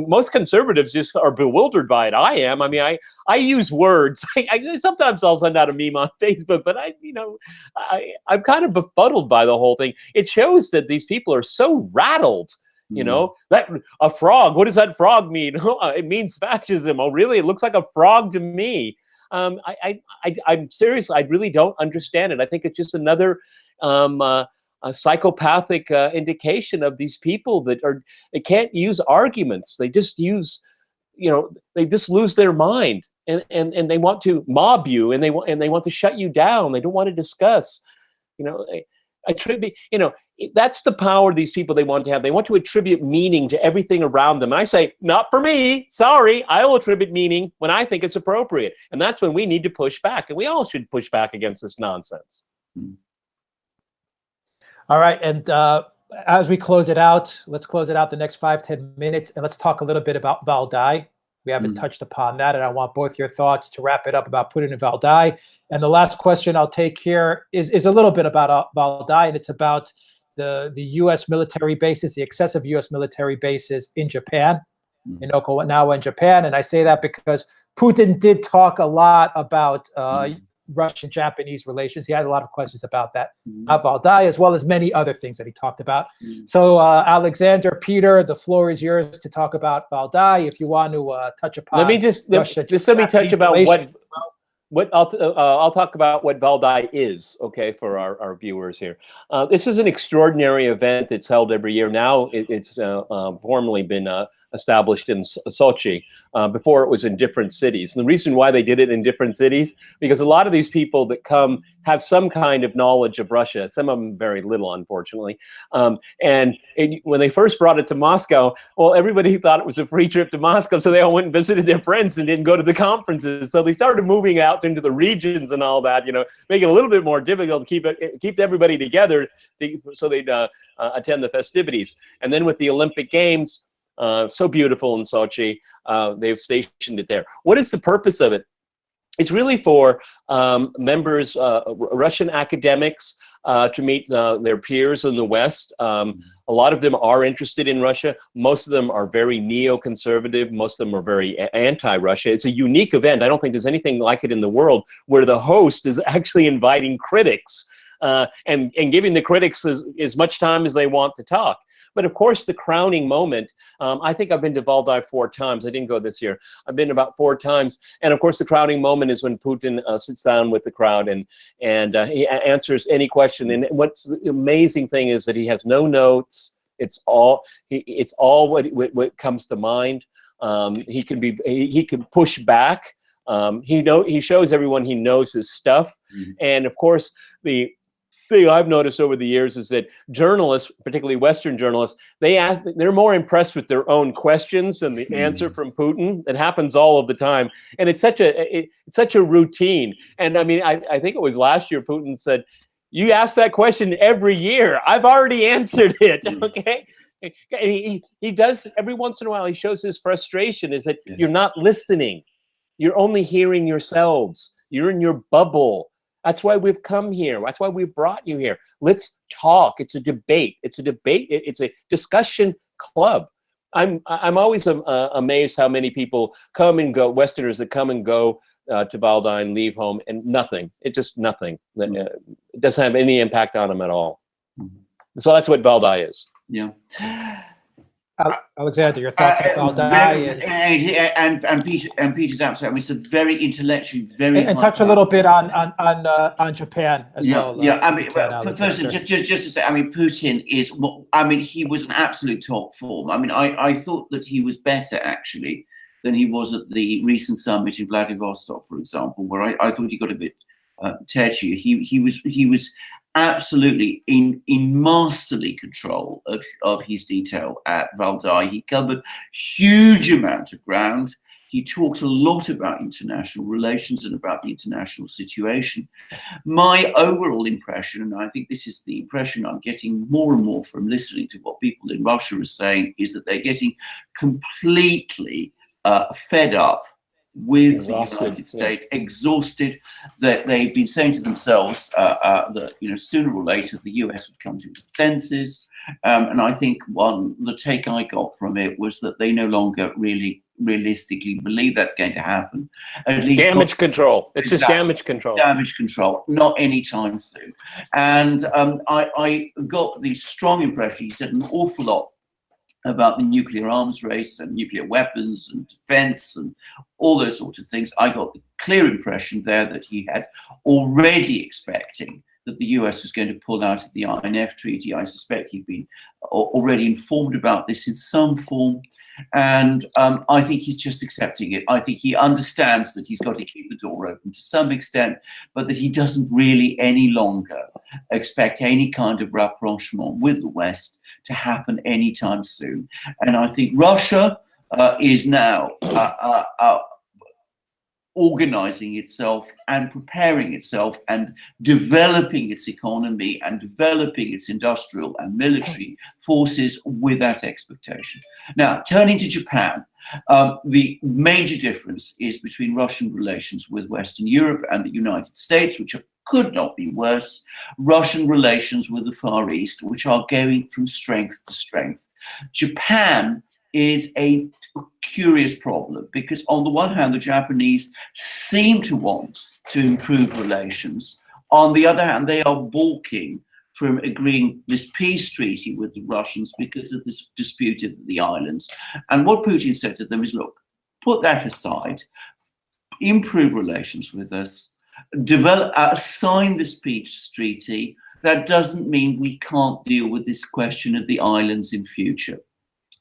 most conservatives just are bewildered by it. I am. I mean, I use words. Sometimes I'll send out a meme on Facebook, but I'm kind of befuddled by the whole thing. It shows that these people are so rattled. You know, that a frog. What does that frog mean? It means fascism. Oh, really? It looks like a frog to me. I'm serious. I really don't understand it. I think it's just another a psychopathic indication of these people they can't use arguments. They just use, they just lose their mind. And they want to mob you, and they want to shut you down. They don't want to discuss. That's the power these people they want to have. They want to attribute meaning to everything around them. And I say, not for me. Sorry, I will attribute meaning when I think it's appropriate, and that's when we need to push back. And we all should push back against this nonsense. All right, and as we close it out, let's close it out the next 5-10 minutes, and let's talk a little bit about Valdai. We haven't touched upon that, and I want both your thoughts to wrap it up about Putin and Valdai. And the last question I'll take here is a little bit about Valdai, and it's about the U.S. military bases, the excessive U.S. military bases in Japan, in Okinawa and Japan. And I say that because Putin did talk a lot about Russian-Japanese relations. He had a lot of questions about that, about Valdai, as well as many other things that he talked about. So, Alexander, Peter, the floor is yours to talk about Valdai. If you want to touch upon, let me touch about what I'll talk about what Valdai is, okay, for our viewers here. This is an extraordinary event that's held every year. Now it's formally been established in Sochi. Before it was in different cities. And the reason why they did it in different cities, because a lot of these people that come have some kind of knowledge of Russia, some of them very little, unfortunately. And when they first brought it to Moscow, well, everybody thought it was a free trip to Moscow, so they all went and visited their friends and didn't go to the conferences. So they started moving out into the regions and all that, making it a little bit more difficult to keep everybody together so they'd attend the festivities. And then with the Olympic Games, so beautiful in Sochi, they've stationed it there. What is the purpose of it? It's really for members, Russian academics, to meet their peers in the West. A lot of them are interested in Russia. Most of them are very neoconservative. Most of them are very anti-Russia. It's a unique event. I don't think there's anything like it in the world where the host is actually inviting critics and giving the critics as much time as they want to talk. But of course, the crowning moment, I think I've been to Valdai 4 times. I didn't go this year. I've been about 4 times. And of course, the crowning moment is when Putin sits down with the crowd and he answers any question. And what's the amazing thing is that he has no notes. It's all what comes to mind. He can push back. He shows everyone he knows his stuff. And of course, the thing I've noticed over the years is that journalists, particularly Western journalists, they're more impressed with their own questions than the answer from Putin. It happens all of the time, and it's such a routine. And I mean, I think it was last year Putin said, "You ask that question every year. I've already answered it." Okay. He does every once in a while. He shows his frustration is that you're not listening. You're only hearing yourselves. You're in your bubble. That's why we've come here. That's why we brought you here. Let's talk. It's a debate. It's a debate. It's a discussion club. I'm always amazed how many people come and go, Westerners that come and go to Valdai and leave home, and nothing. It's just nothing. It doesn't have any impact on them at all. So that's what Valdai is. Yeah. Alexander, your thoughts on Valdai and Peter's absolutely. I mean, it's a very intellectually, very and touch a little bit on Japan as well. Yeah. I mean, first, just to say, I mean, Putin is. I mean, he was an absolute top form. I mean, I thought that he was better actually than he was at the recent summit in Vladivostok, for example, where I thought he got a bit tetchy. He was absolutely in masterly control of his detail at Valdai. He covered huge amount of ground. He talked a lot about international relations and about the international situation. My overall impression, and I think this is the impression I'm getting more and more from listening to what people in Russia are saying, is that they're getting completely fed up with the United States, exhausted, that they've been saying to themselves that sooner or later the US would come to its senses. And I think the take I got from it was that they no longer really realistically believe that's going to happen. At least damage control. It's just damage control. Damage control, not anytime soon. And I got the strong impression, he said an awful lot about the nuclear arms race and nuclear weapons and defense and all those sorts of things. I got the clear impression there that he had already expecting that the US was going to pull out of the Inf Treaty. I suspect he'd been already informed about this in some form. And I think he's just accepting it. I think he understands that he's got to keep the door open to some extent, but that he doesn't really any longer expect any kind of rapprochement with the West to happen anytime soon. And I think Russia is now organizing itself and preparing itself and developing its economy and developing its industrial and military forces with that expectation. Now, turning to Japan, the major difference is between Russian relations with Western Europe and the United States, which could not be worse, Russian relations with the Far East, which are going from strength to strength. Japan is a curious problem because on the one hand, the Japanese seem to want to improve relations. On the other hand, they are balking from agreeing this peace treaty with the Russians because of this dispute of the islands. And what Putin said to them is, look, put that aside, improve relations with us, sign this peace treaty. That doesn't mean we can't deal with this question of the islands in future.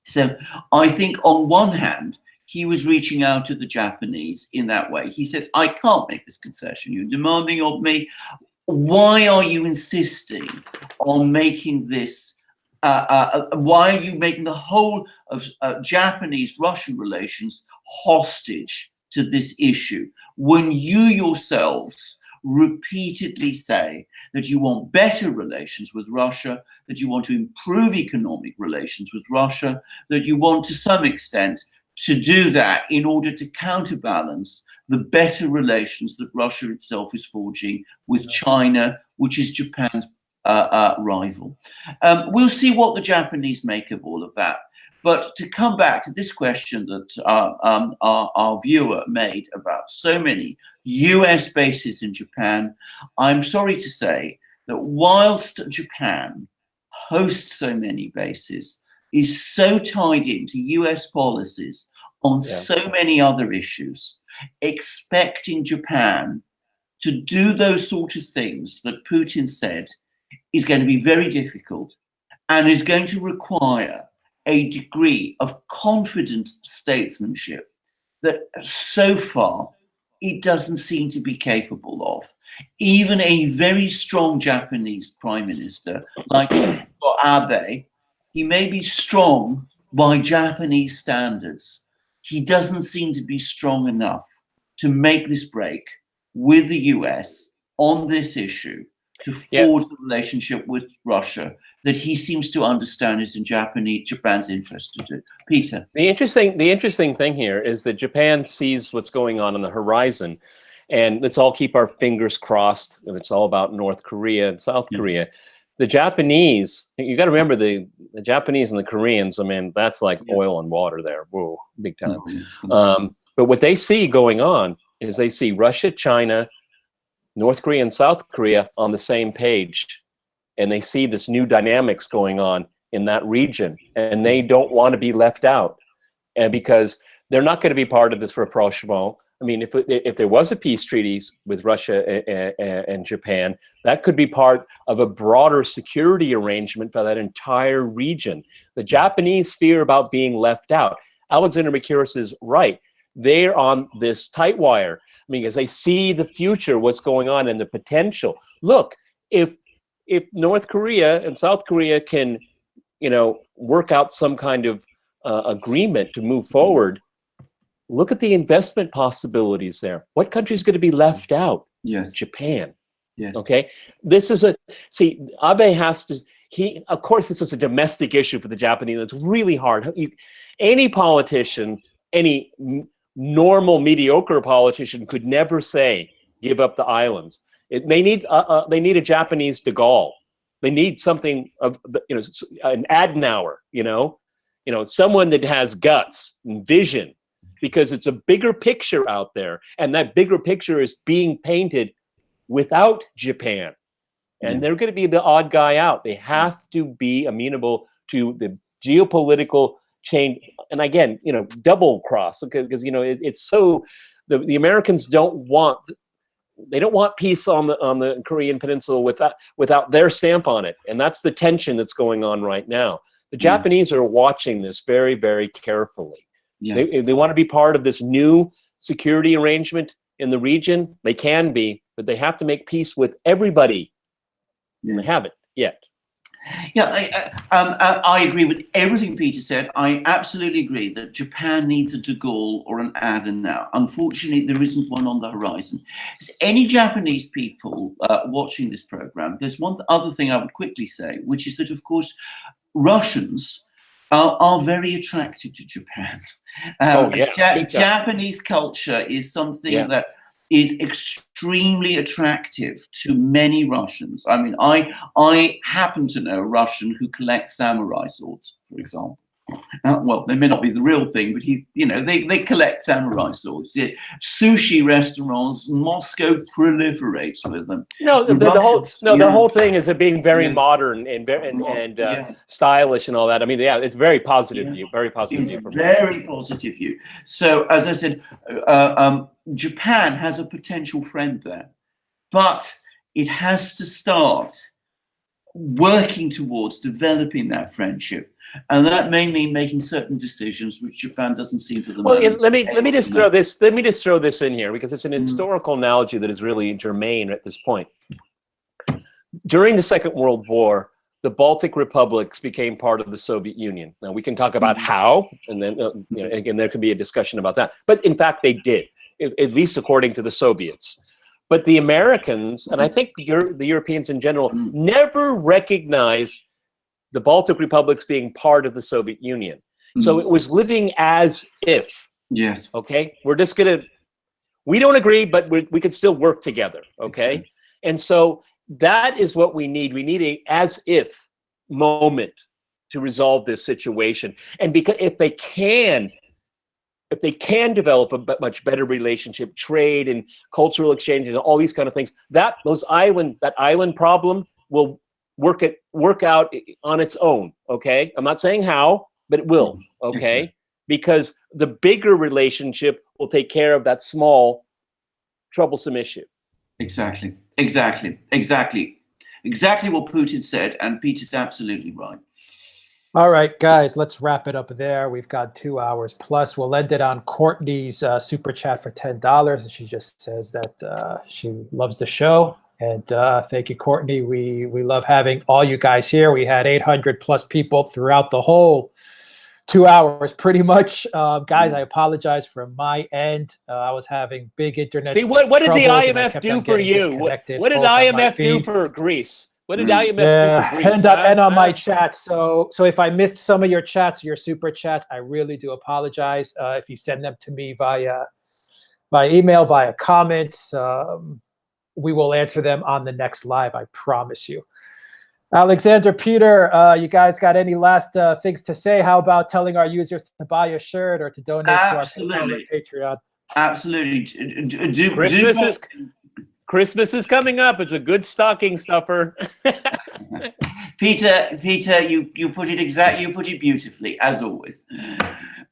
So I think on one hand, he was reaching out to the Japanese in that way. He says, I can't make this concession. You're demanding of me. Why are you insisting on making this? Why are you making the whole of Japanese-Russian relations hostage to this issue when you yourselves repeatedly say that you want better relations with Russia, that you want to improve economic relations with Russia, that you want to some extent to do that in order to counterbalance the better relations that Russia itself is forging with China, which is Japan's rival. We'll see what the Japanese make of all of that. But to come back to this question that our viewer made about so many US bases in Japan, I'm sorry to say that whilst Japan hosts so many bases, is so tied into US policies on so many other issues, expecting Japan to do those sort of things that Putin said is going to be very difficult and is going to require a degree of confident statesmanship that so far it doesn't seem to be capable of. Even a very strong Japanese prime minister like Abe, he may be strong by Japanese standards. He doesn't seem to be strong enough to make this break with the US on this issue, to forge the relationship with Russia that he seems to understand is in Japan's interest to do. Peter. The interesting thing here is that Japan sees what's going on the horizon, and let's all keep our fingers crossed. And it's all about North Korea and South Korea. The Japanese, you got to remember the Japanese and the Koreans. I mean, that's like oil and water there. Whoa, big time. But what they see going on is they see Russia, China, North Korea, and South Korea on the same page. And they see this new dynamics going on in that region. And they don't want to be left out. And because they're not going to be part of this rapprochement. I mean, if there was a peace treaty with Russia and Japan, that could be part of a broader security arrangement for that entire region. The Japanese fear about being left out. Alexander Mercouris is right. They're on this tight wire. I mean, as they see the future, what's going on and the potential. Look, if North Korea and South Korea can, work out some kind of agreement to move forward, look at the investment possibilities there. What country is going to be left out? Yes. Japan. Yes. Okay. This is Abe has to, of course, this is a domestic issue for the Japanese. It's really hard. Any politician, any normal mediocre politician could never say, give up the islands. They need a Japanese de Gaulle. They need something of, an Adenauer, someone that has guts and vision, because it's a bigger picture out there. And that bigger picture is being painted without Japan. And they're going to be the odd guy out. They have to be amenable to the geopolitical change. And again, double cross, because, it's so, the Americans don't want peace on the Korean Peninsula without their stamp on it. And that's the tension that's going on right now. The Japanese are watching this very, very carefully. Yeah. They want to be part of this new security arrangement in the region. They can be, but they have to make peace with everybody. And they haven't yet. Yeah, I agree with everything Peter said. I absolutely agree that Japan needs a de Gaulle or an Adenauer. Unfortunately, there isn't one on the horizon. There's any Japanese people watching this program, there's one other thing I would quickly say, which is that, of course, Russians are very attracted to Japan. Japanese culture is something that is extremely attractive to many Russians. I mean, I happen to know a Russian who collects samurai swords, for example. Well, they may not be the real thing, but they collect samurai swords. Yeah. Sushi restaurants, Moscow proliferates with them. The whole thing is being very modern and stylish and all that. I mean, it's very positive view, very positive view. Very positive view. So, as I said, Japan has a potential friend there, but it has to start working towards developing that friendship. And that may mean making certain decisions which Japan doesn't seem to. Let me just throw this in here, because it's an historical analogy that is really germane at this point. During the Second World War, the Baltic republics became part of the Soviet Union. Now we can talk about how, and then again there could be a discussion about that. But in fact, they did, at least according to the Soviets. But the Americans, and I think the Europeans in general, never recognized the Baltic republics being part of the Soviet Union. So it was living as if. Yes. Okay. We're just we don't agree, but we could still work together. Okay. And so that is what we need. We need a as-if moment to resolve this situation. And because if they can develop a much better relationship, trade and cultural exchanges, and all these kind of things, that island problem will work out on its own. Okay, I'm not saying how, but it will. Okay, Exactly. because the bigger relationship will take care of that small, troublesome issue. Exactly what Putin said, and Peter's absolutely right. All right, guys, let's wrap it up there. We've got 2 hours plus. We'll end it on Courtney's super chat for $10. And she just says that she loves the show. And thank you, Courtney. We love having all you guys here. We had 800 plus people throughout the whole 2 hours, pretty much. Guys, I apologize from my end. I was having big internet. See, what did the troubles, and I IMF kept do on for getting you? disconnected, What did both on my IMF do feed. for Greece? What did IMF Yeah, do for Greece? and on my chat. So if I missed some of your chats, your super chats, I really do apologize. If you send them to me via email, via comments, we will answer them on the next live. I promise you. Alexander, Peter, you guys got any last things to say? How about telling our users to buy a shirt or to donate to our Patreon? Absolutely. Christmas is coming up. It's a good stocking stuffer. Peter, you put it beautifully, as always.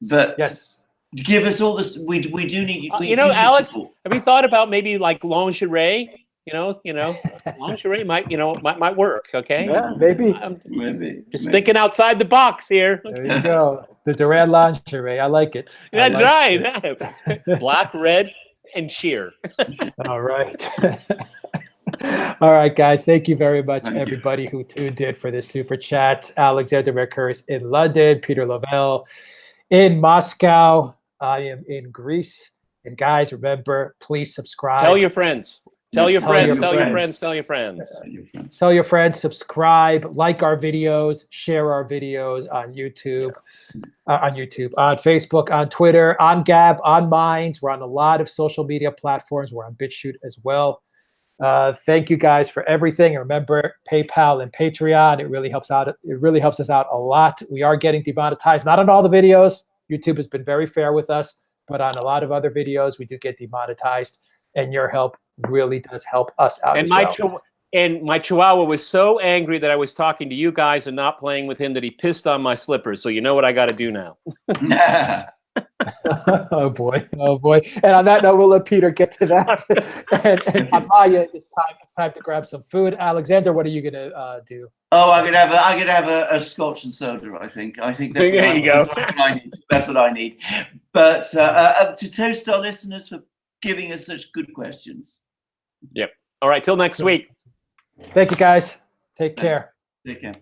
But yes, give us all this. We do need. Alex, have you thought about maybe like lingerie? Lingerie might work. Okay. Yeah, maybe. Just thinking outside the box here. There you go. The Duran lingerie. I like it. That's right. Black, red, and sheer. All right. All right, guys. Thank you very much, everybody who tuned in for this super chat. Alexander Mercouris in London, Peter Lavelle in Moscow. I am in Greece. And guys, remember, please subscribe. Tell your friends. Tell your friends, subscribe, like our videos, share our videos on YouTube, on Facebook, on Twitter, on Gab, on Minds. We're on a lot of social media platforms. We're on BitChute as well. Thank you guys for everything. And remember, PayPal and Patreon, it really helps out. It really helps us out a lot. We are getting demonetized, not on all the videos. YouTube has been very fair with us, but on a lot of other videos, we do get demonetized, and your help really does help us out as well. And my Chihuahua was so angry that I was talking to you guys and not playing with him that he pissed on my slippers. So you know what I got to do now. Oh boy. And on that note, we'll let Peter get to that. and Amaya, it's time to grab some food. Alexander, what are you gonna do? Oh, I'm gonna have a scotch and soda. I think that's That's what I need. But to toast our listeners for giving us such good questions. Yep. All right. Till next week. Thank you, guys. Take care. Take care.